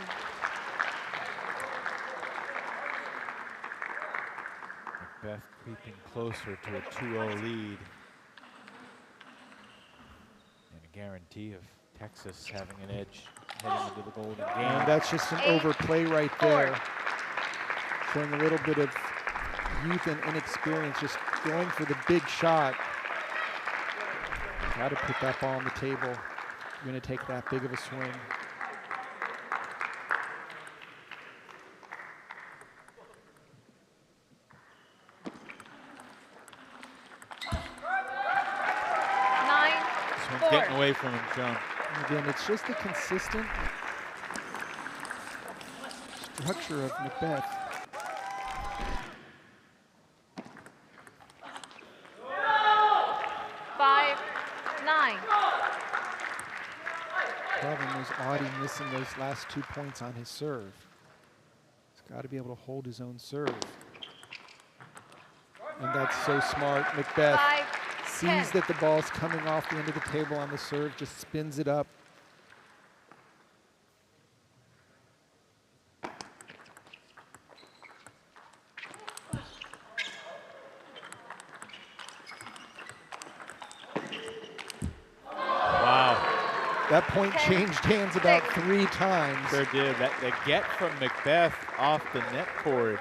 Macbeth creeping closer to a 2-0 lead. And a guarantee of Texas having an edge heading into the Golden Game. And that's just an 8, overplay right 4. there. Showing a little bit of youth and inexperience, just going for the big shot. Got to put that ball on the table. You're going to take that big of a swing. This one's getting away from him, Sean. And again, it's just the consistent structure of Macbeth. Problem is Audie missing those last 2 points on his serve. He's got to be able to hold his own serve. And that's so smart. Macbeth 5, sees 10. that the ball's coming off the end of the table on the serve, just spins it up. That point changed hands about 3 times. Sure did. That get from Macbeth off the net cord.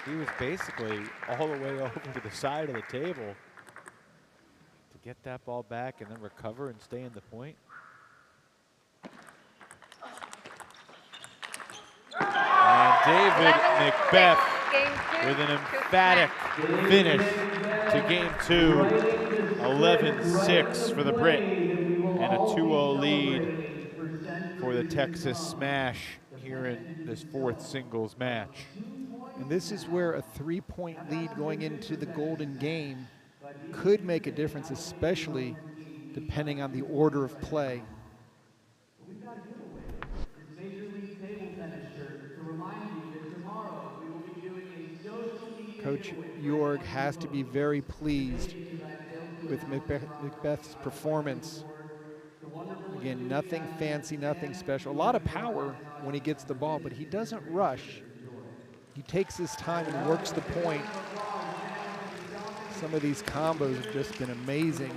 He was basically all the way over to the side of the table to get that ball back and then recover and stay in the point. And David Macbeth with an emphatic finish to game 2. 11-6 for the Brit. And a 2-0 lead for the Texas Smash here in this 4th singles match. And this is where a 3-point lead going into the Golden Game could make a difference, especially depending on the order of play. Coach Jorg has to be very pleased with Macbeth's performance. Again, nothing fancy, nothing special. A lot of power when he gets the ball, but he doesn't rush. He takes his time and works the point. Some of these combos have just been amazing.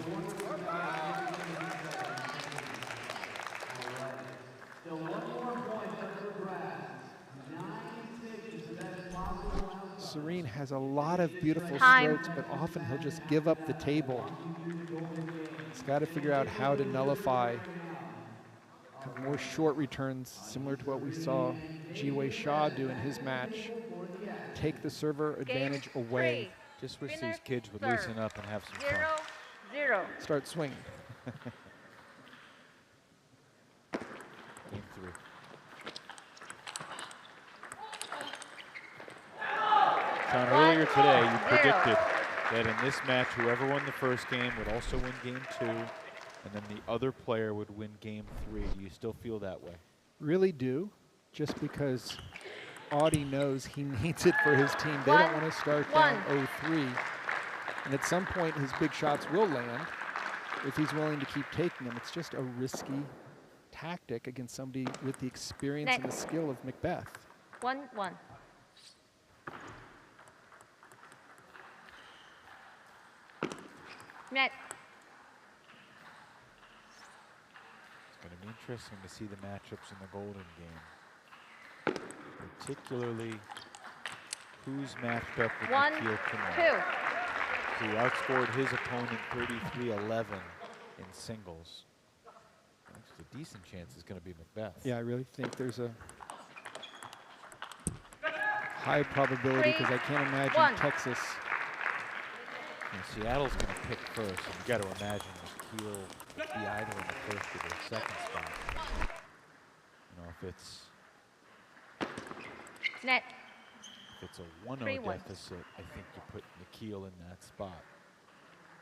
Serene has a lot of beautiful strokes, but often he'll just give up the table. He's got to figure out how to nullify more short returns, similar to what we saw Ji-Wei Shaw do in his match. Take the server advantage away. Just wish these kids would loosen up and have some fun. 0-0. Start swinging. Game 3. Sean, earlier today you predicted that in this match, whoever won the first game would also win game 2, and then the other player would win game 3. Do you still feel that way? Really do, just because Audie knows he needs it for his team. They don't want to start down 0-3. And at some point, his big shots will land if he's willing to keep taking them. It's just a risky tactic against somebody with the experience and the skill of Macbeth. 1-1. Net. It's going to be interesting to see the matchups in the Golden Game. Particularly who's matched up with Nikhil Kumar. 2. He outscored his opponent 33-11 in singles. There's a decent chance it's going to be Macbeth. Yeah, I really think there's a high probability, because I can't imagine Texas. And Seattle's going to pick first, and you got to imagine Nikhil will be either in the first or the second spot. You know, if it's Net. If it's a 1-0 deficit, I think you put Nikhil in that spot.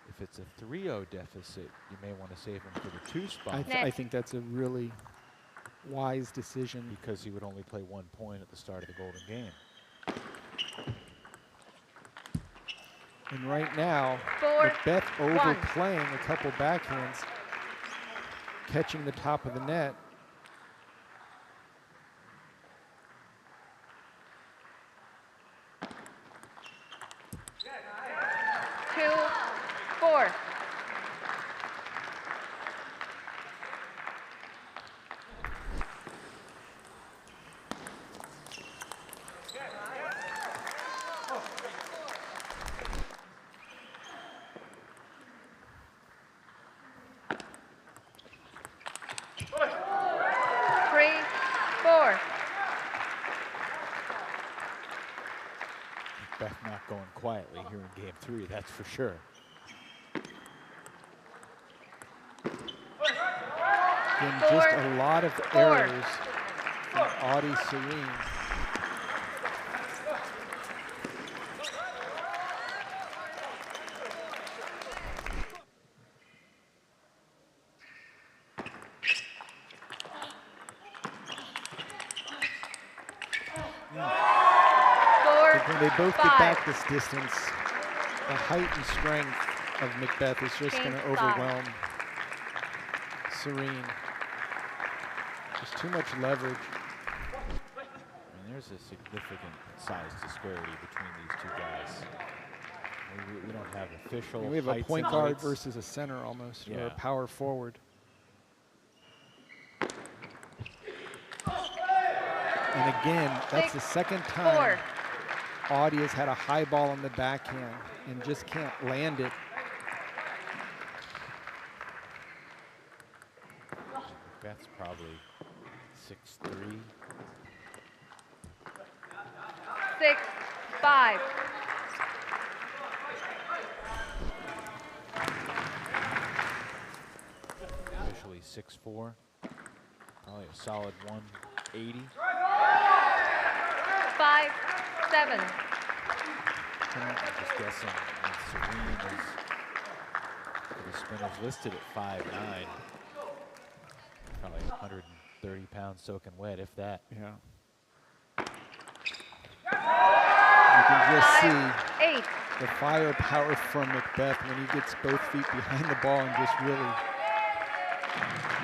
If it's a 3-0 deficit, you may want to save him for the 2 spot. I think that's a really wise decision. Because he would only play 1 point at the start of the Golden Game. And right now, Macbeth overplaying a couple backhands, catching the top of the net. quietly here in game 3, that's for sure. And just a lot of errors from Audie Serene. When they both get back this distance, the height and strength of Macbeth is just going to overwhelm Serene. There's too much leverage. And there's a significant size disparity between these two guys. We don't have official. We have a point guard versus a center almost, or a power forward. And again, that's the second time Audie has had a high ball on the backhand and just can't land it. That's probably 6'3". 6'5". Officially 6'4". Probably a solid 180. 5'7". I'm just guessing Serene is, the spinner's listed at 5'9". Probably 130 pounds soaking wet, if that. Yeah. You can just see the firepower from Macbeth when he gets both feet behind the ball and just really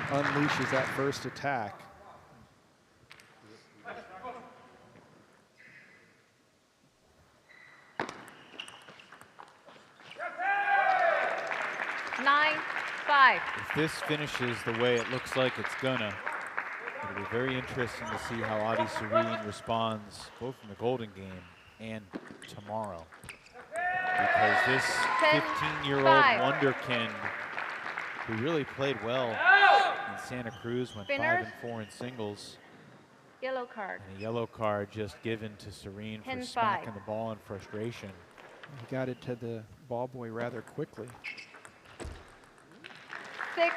unleashes that first attack. If this finishes the way it looks like it's gonna, it'll be very interesting to see how Audie Serene responds both in the Golden Game and tomorrow. Because this 15-year-old wonderkind, who really played well in Santa Cruz, went 5-4 in singles. Yellow card. And a yellow card just given to Serene for 10-5. smacking the ball in frustration. He got it to the ball boy rather quickly. 6.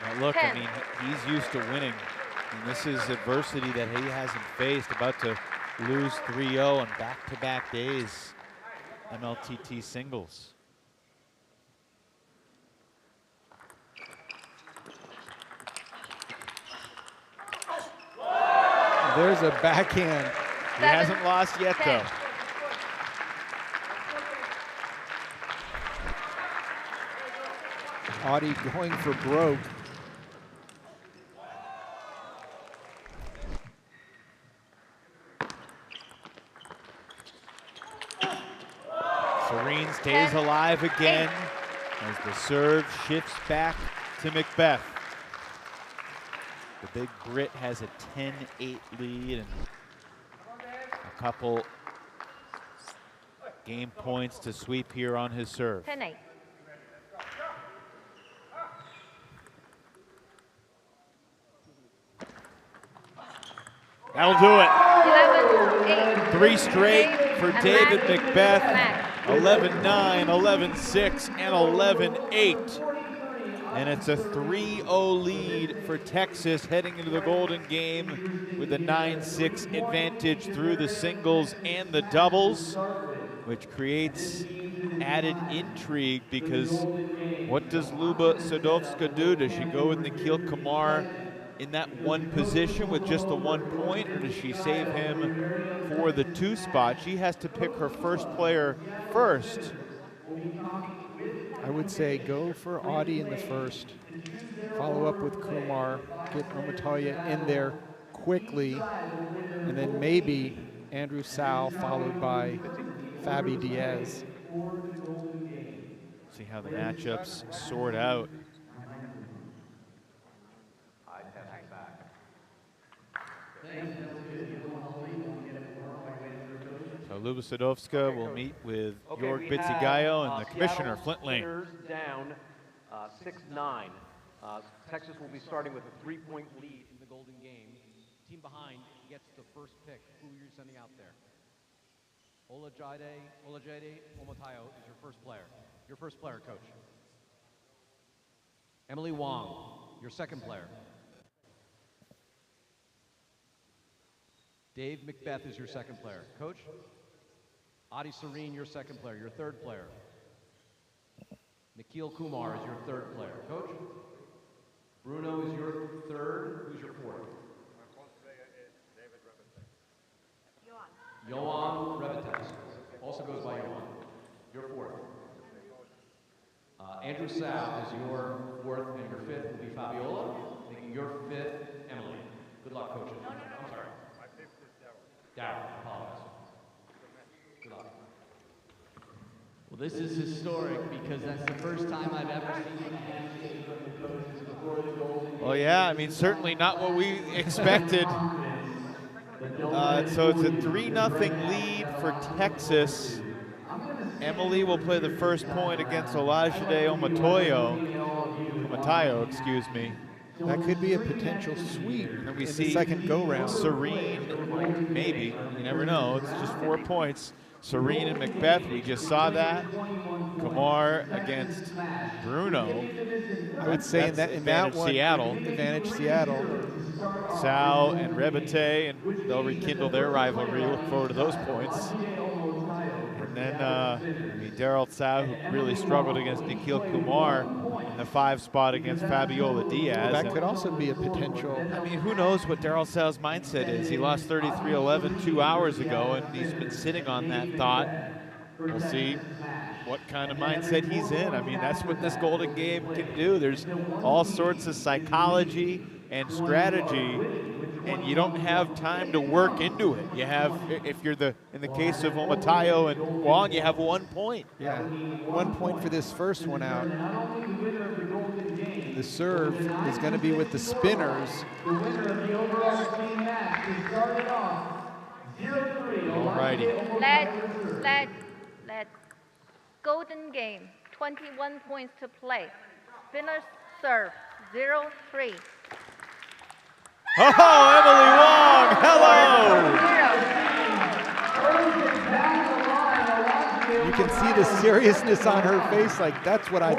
Now look, I mean, he's used to winning. And this is adversity that he hasn't faced. About to lose 3-0 on back-to-back days. MLTT singles. There's a backhand. He hasn't lost yet, though. Audie going for broke. Serene stays alive again as the serve shifts back to Macbeth. The big Brit has a 10-8 lead and a couple game points to sweep here on his serve. 10-8. That'll do it. 11-8. 3 straight for And David match. Macbeth. Match. 11-9, 11-6, and 11-8. And it's a 3-0 lead for Texas heading into the Golden Game with a 9-6 advantage through the singles and the doubles, which creates added intrigue because what does Luba Sadovska do? Does she go with Nikhil Kumar in that one position with just the 1 point, or does she save him for the 2 spot? She has to pick her first player first. I would say go for Audie in the first. Follow up with Kumar, get Omatalia in there quickly, and then maybe Andrew Sal followed by Fabiola Diaz. See how the matchups sort out. So Luba Sadovska will meet with Jorg Bitzigayo and the commissioner, Flint Lane. Down 6-9. Texas will be starting with a 3-point lead in the Golden Game. Team behind gets the first pick. Who you're sending out there? Olajide Omotayo is your first player. Your first player, coach. Emily Wang, your second player. Dave Macbeth is your second player. Coach? Adi Serene, your second player. Your third player. Nikhil Kumar is your third player. Coach? Bruno is your third. Who's your fourth? Yohan Rebetes. Also goes by Yohan. Your fourth. Andrew Sav is your fourth, and your fifth will be Fabiola, making your fifth Emily. Good luck, coaches. I'm sorry. My fifth is Darryl. Apologize. Good luck. Well, this is historic because that's the first time I've ever seen a handshake from the coaches before the Golden. Well, yeah, I mean, certainly not what we expected. So it's a 3-0 lead for Texas. Emily will play the first point against Olajide Omotayo, excuse me. That could be a potential sweep And we in see the second go-round. Serene, maybe, you never know. It's just 4 points. Serene and Macbeth, we just saw that. Kumar against Bruno. I would say in that one, Seattle. Advantage Seattle. Sal and Rebete, and they'll rekindle their rivalry. Look forward to those points. And then Daryl Tsao, who really struggled against Nikhil Kumar in the 5 spot against Fabiola Diaz. Well, that could also be a potential. I mean, who knows what Daryl Tsao's mindset is? He lost 33-11 2 hours ago, and he's been sitting on that thought. We'll see what kind of mindset he's in. I mean, that's what this Golden Game can do. There's all sorts of psychology and strategy, and you don't have time to work into it. You have, if you're in the case of Omotayo and Wang, you have 1 point. Yeah, 1 point for this first one out. The serve is going to be with the spinners. Alrighty. Let Golden Game, 21 points to play. Spinners serve, 0-3. Oh, Emily Wang, hello! You can see the seriousness on her face, like that's what I'm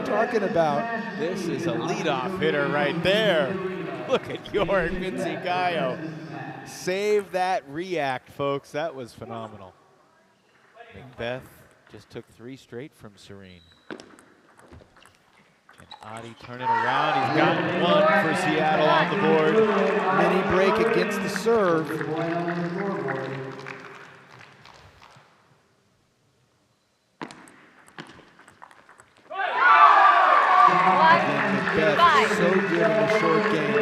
talking about. This is a leadoff hitter right there. Look at your Vinci Gallo. Save that react, folks. That was phenomenal. Macbeth just took 3 straight from Serene. And Adi turning around. He's got 1 for Seattle on the board. Mini break against the serve. Macbeth so good in the short game.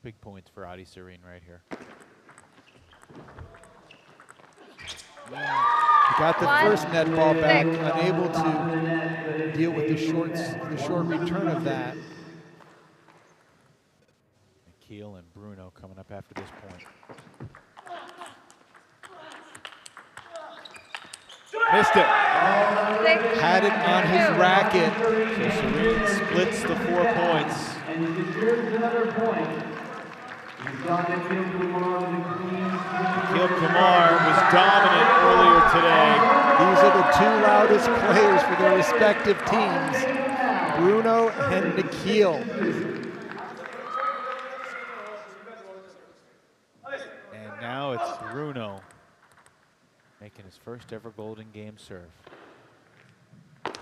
Big points for Adi Serene right here. He got the first net ball back, unable to deal with the short return of that. Nikhil and Bruno coming up after this point. Missed it. Had it on his racket. So Serene splits the 4 points. And he secures another point. He's got Nikhil Kumar with the clean. Nikhil Kumar was dominant earlier today. These are the 2 loudest players for their respective teams, Bruno and Nikhil. And now it's Bruno making his first ever Golden Game serve. That's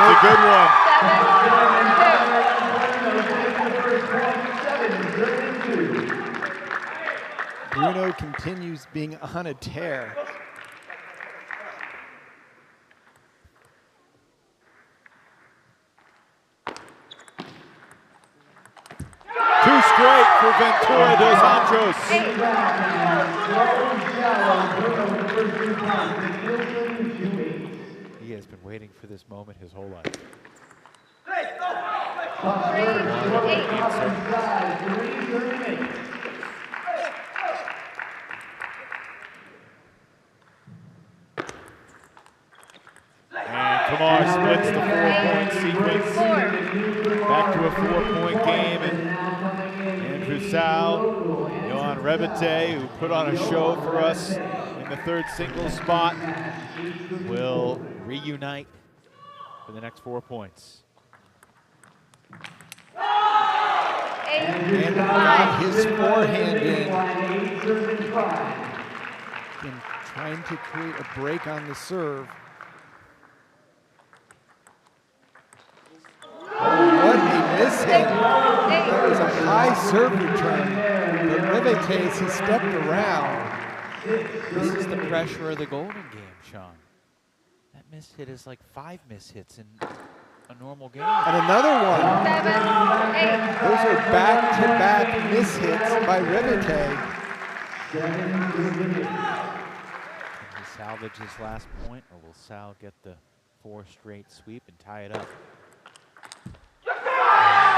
a good one. Bruno continues being on a tear. 2 straight for Ventura dos Anjos. He has been waiting for this moment his whole life. And Kumar splits the 4-point sequence. Back to a 4-point game, and Andrew Sau, Johan Rebete, who put on a show for us in the third singles spot, will reunite for the next 4 points. And got his forehand in. Been trying to create a break on the serve. What a mishit. That was a high serve return. But Rebete, as he stepped around. This is the pressure of the Golden Game, Sean. That mishit is like 5 mishits in a normal game. And another one. 7, 8. Those are back-to-back mishits by Rebete. Can he salvage his last point, or will Sal get the 4 straight sweep and tie it up?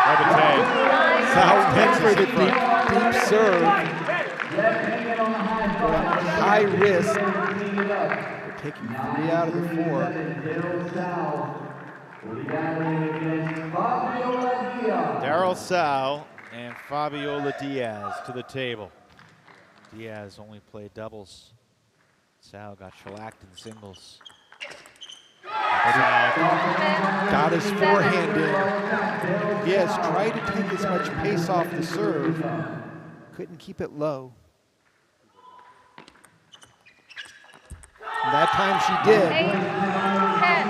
Rebete. Sal went for the deep serve. High risk. They're taking 3 out of the 4. Daryl Sau and Fabiola Diaz to the table. Diaz only played doubles. Sau got shellacked in singles. Got his forehand in. Diaz tried to take as much pace off the serve. Couldn't keep it low. And that time she did. 8, 10.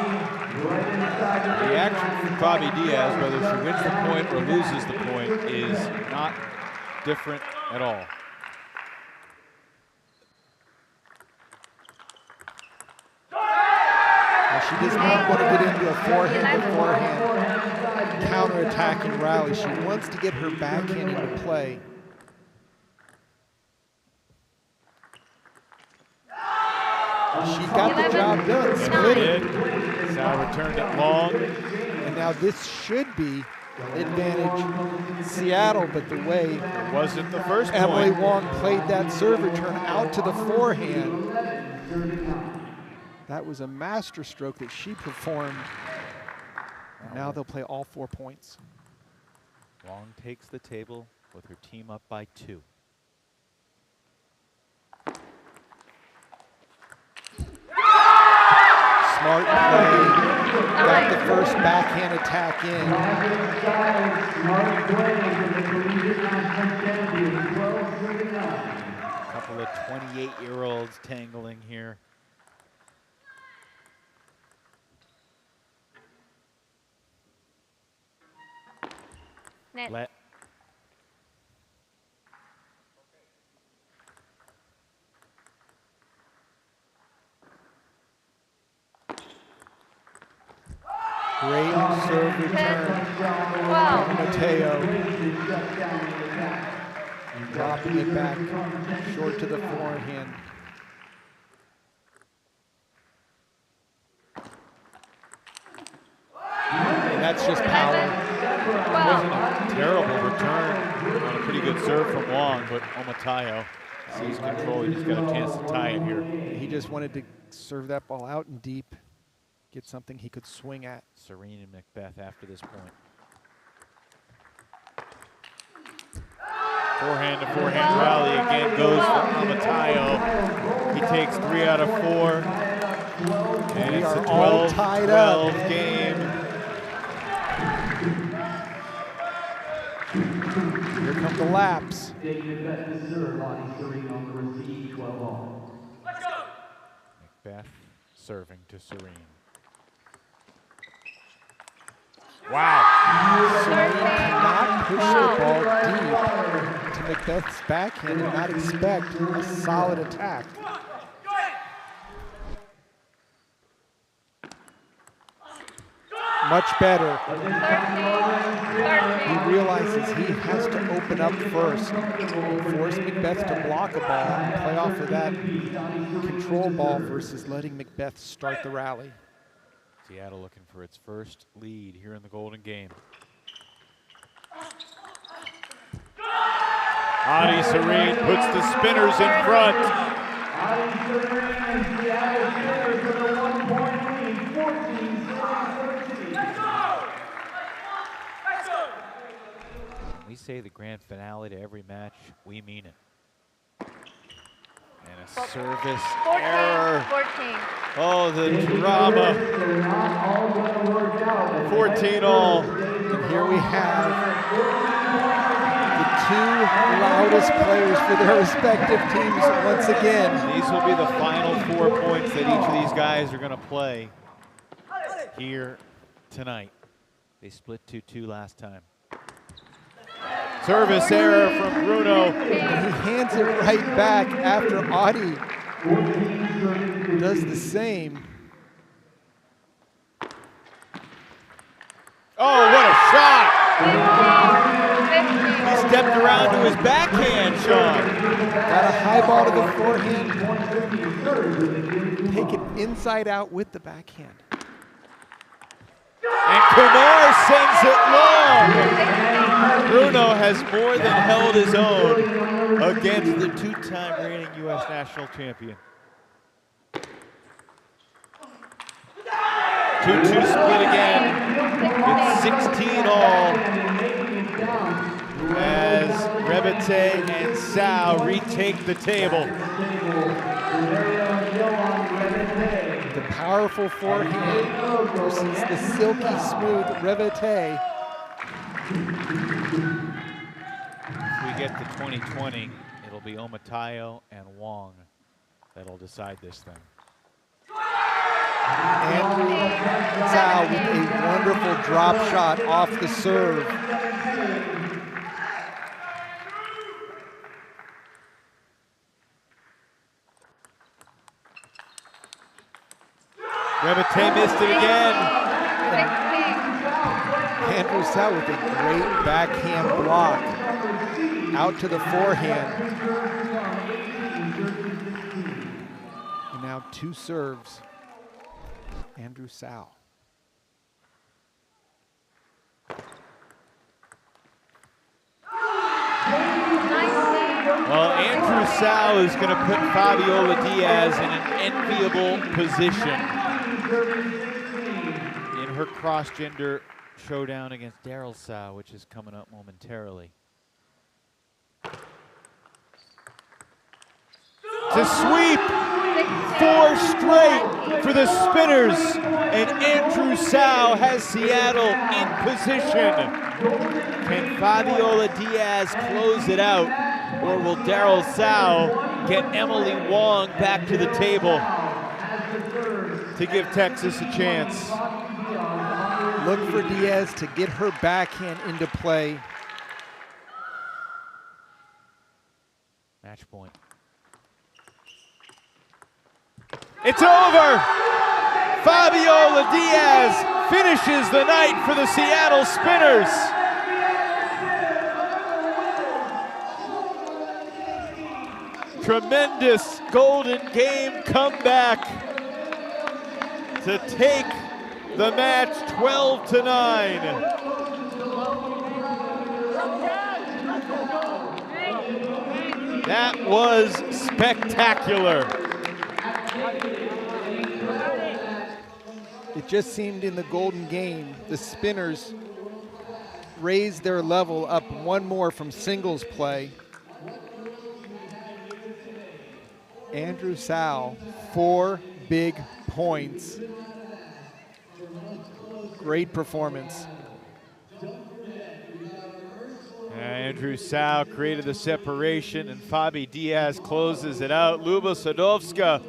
The action from Fabi Diaz, whether she wins the point or loses the point, is not different at all. She does not want to get into a forehand-to-forehand counter-attacking rally. She wants to get her backhand into play. She got the job done, split it. Sau returned it long. And now this should be advantage Seattle, but the way It wasn't the first Emily point. Wang played that serve return out to the forehand. That was a master stroke that she performed. And now they'll play all 4 points. Wang takes the table with her team up by 2. Smart play. Got the first backhand attack in. A couple of 28-year-olds tangling here. Net. Let Great serve return. 12. Mateo dropping it back short to the forehand. And that's just power. wasn't a terrible return on a pretty good serve from Wang, but Omatayo sees control. He just got a chance to tie it here. He just wanted to serve that ball out and deep, get something he could swing at. Serene and Macbeth after this point. Forehand to forehand rally again goes for Omatayo. He takes 3 out of 4. And We it's are a all tied up. 12 game. Here come the laps. Macbeth serving to Serene. Wow. Serene cannot push the ball deep to Macbeth's backhand and not expect a solid attack. Much better. 13. He realizes he has to open up first, force Macbeth to block a ball and play off of that control ball versus letting Macbeth start the rally. Seattle looking for its first lead here in the Golden Game. Adi Serene puts the spinners in front. We say the grand finale to every match, we mean it. And a service 14, error. 14. Oh, the drama. 14 all. And here we have the two loudest players for their respective teams once again. These will be the final 4 points that each of these guys are going to play here tonight. They split 2-2 last time. Service error from Bruno. And he hands it right back after Audie does the same. Oh, what a shot! He stepped around to his backhand, Sean. Got a high ball to the forehand. Take it inside out with the backhand. And Kumar sends it long. Bruno has more than held his own against the two-time reigning U.S. national champion. 2-2 split again. It's 16 all as Rebete and Sao retake the table. The powerful forehand versus the silky smooth Rebete. If we get to 2020, it'll be Omatayo and Wang that'll decide this thing. Andrew Zhao with a wonderful drop shot off the serve. Rebete missed it again. Andrew Zhao with a great backhand block out to the forehand. And now two serves. Andrew Zhao. Well, Andrew Zhao is going to put Fabiola Diaz in an enviable position in her cross-gender showdown against Daryl Zhao, which is coming up momentarily. To sweep 4 straight for the Spinners, and Andrew Zhao has Seattle in position. Can Fabiola Diaz close it out, or will Daryl Zhao get Emily Wang back to the table to give Texas a chance? Look for Diaz to get her backhand into play. Match point. It's over! Fabiola Diaz finishes the night for the Seattle Spinners. Tremendous Golden Game comeback to take the match 12-9. That was spectacular. It just seemed in the Golden Game, the Spinners raised their level up one more from singles play. Andrew Zhao, 4 big points. Great performance. Andrew Zhao created the separation, and Fabi Diaz closes it out. Luba Sadovska,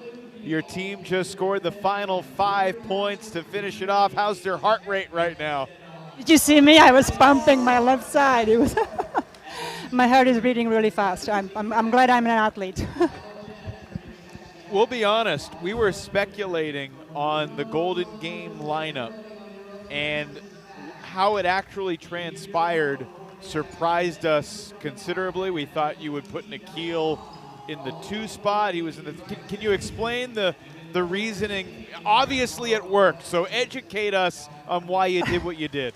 your team just scored the final 5 points to finish it off. How's their heart rate right now? Did you see me? I was pumping my left side. It was my heart is beating really fast. I'm glad I'm an athlete. We'll be honest, we were speculating on the Golden Game lineup, and how it actually transpired surprised us considerably. We thought you would put Nikhil in the 2 spot. He was in the. Can you explain the reasoning? Obviously, it worked. So educate us on why you did what you did.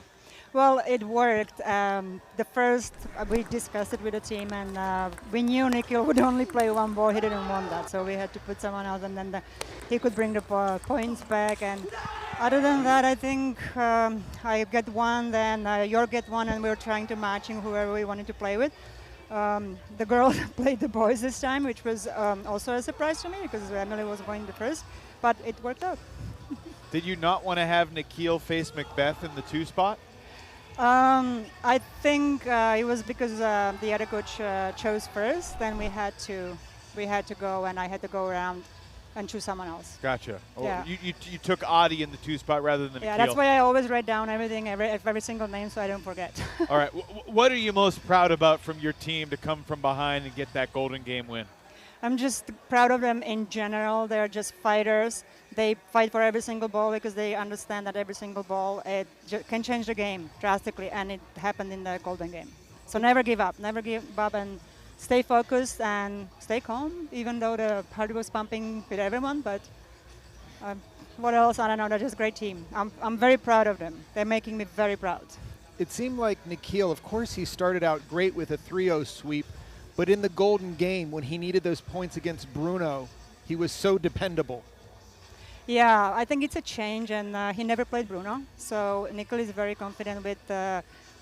Well, it worked. The first, we discussed it with the team, and we knew Nikhil would only play 1 ball. He didn't want that, so we had to put someone else, and then he could bring the points back. And Other than that, I think I get one, then you get one, and we're trying to matching whoever we wanted to play with. The girls played the boys this time, which was also a surprise to me because Emily was going the first, but it worked out. Did you not want to have Nikhil face Macbeth in the 2 spot? I think it was because the other coach chose first, then we had to go, and I had to go around and choose someone else. Gotcha. Oh, Yeah. you took Adi in the 2 spot rather than Yeah, Nikhil. that's why I always write down everything, every single name, so I don't forget. All right. What are you most proud about from your team to come from behind and get that Golden Game win? I'm just proud of them in general. They're just fighters. They fight for every single ball because they understand that every single ball can change the game drastically, and it happened in the Golden Game. So never give up, and stay focused and stay calm, even though the heart was pumping with everyone. But what else? I don't know. They're just a great team. I'm very proud of them. They're making me very proud. It seemed like Nikhil, of course, he started out great with a 3-0 sweep, but in the Golden Game, when he needed those points against Bruno, he was so dependable. Yeah, I think it's a change, and he never played Bruno. So Nikhil is very confident with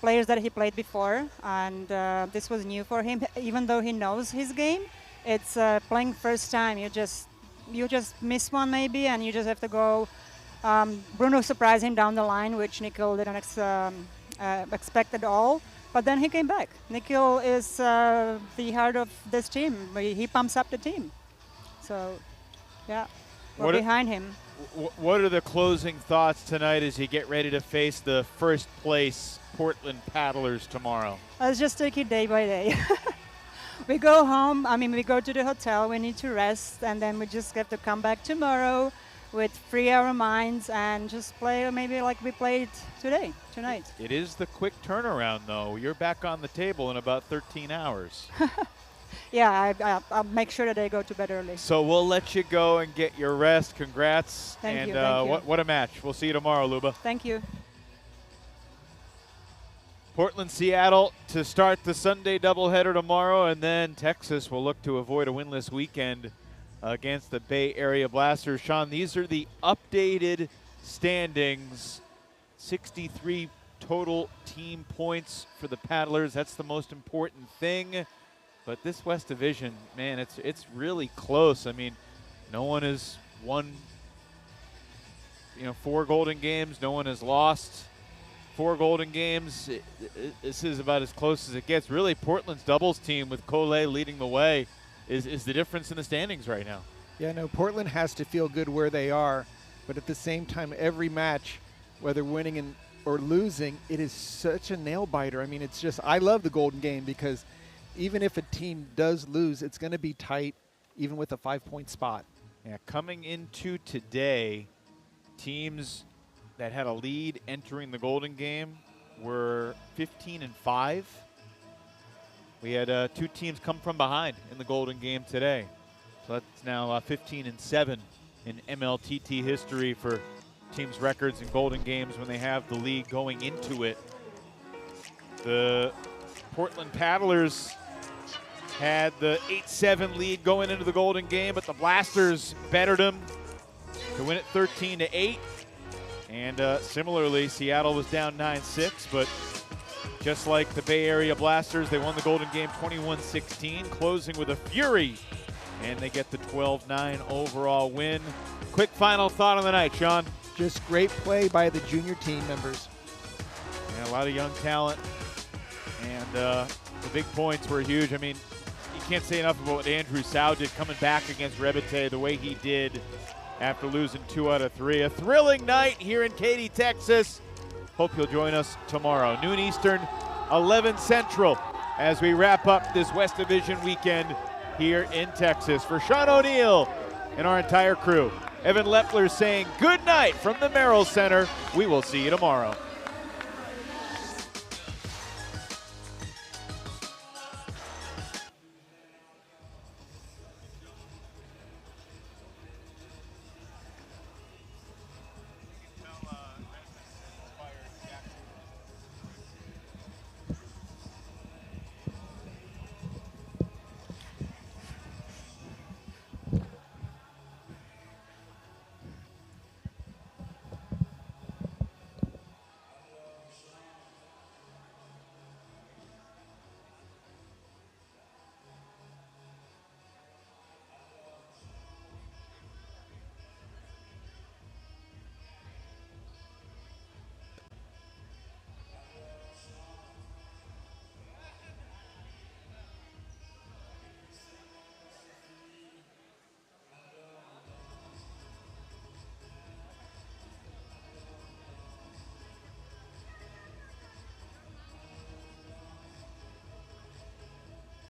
players that he played before, and this was new for him. Even though he knows his game, it's playing first time. You just miss one maybe, and you just have to go. Bruno surprised him down the line, which Nikhil didn't expect at all. But then he came back. Nikhil is the heart of this team. He pumps up the team. So, yeah, we're behind him. What are the closing thoughts tonight as you get ready to face the first place Portland Paddlers tomorrow? Let's just take it day by day. We go home. We go to the hotel. We need to rest, and then we just have to come back tomorrow with free our minds and just play maybe like we played tonight. It is the quick turnaround, though. You're back on the table in about 13 hours. Yeah, I'll make sure that they go to bed early. So we'll let you go and get your rest. Congrats. Thank you. What a match. We'll see you tomorrow, Luba. Thank you. Portland, Seattle to start the Sunday doubleheader tomorrow, and then Texas will look to avoid a winless weekend against the Bay Area Blasters. Sean, these are the updated standings. 63 total team points for the Paddlers. That's the most important thing. But this West Division, man, it's really close. No one has won 4 Golden Games. No one has lost 4 Golden Games. This is about as close as it gets. Really, Portland's doubles team with Cole leading the way is the difference in the standings right now. Yeah, no, Portland has to feel good where they are, but at the same time, every match, whether winning or losing, it is such a nail-biter. It's just, I love the Golden Game because even if a team does lose, it's going to be tight, even with a 5-point spot. Yeah, coming into today, teams that had a lead entering the Golden Game were 15-5. We had 2 teams come from behind in the Golden Game today. So that's now 15-7 in MLTT history for teams' records in Golden Games when they have the lead going into it. The Portland Paddlers had the 8-7 lead going into the Golden Game, but the Blasters bettered them to win it 13-8. And similarly, Seattle was down 9-6, but just like the Bay Area Blasters, they won the Golden Game 21-16, closing with a fury, and they get the 12-9 overall win. Quick final thought on the night, Sean. Just great play by the junior team members. Yeah, a lot of young talent, and the big points were huge. You can't say enough about what Andrew Sau did coming back against Rebete the way he did after losing 2 out of 3. A thrilling night here in Katy, Texas. Hope you'll join us tomorrow, noon Eastern, 11 Central, as we wrap up this West Division weekend here in Texas. For Sean O'Neill and our entire crew, Evan Lepler saying good night from the Merrill Center. We will see you tomorrow.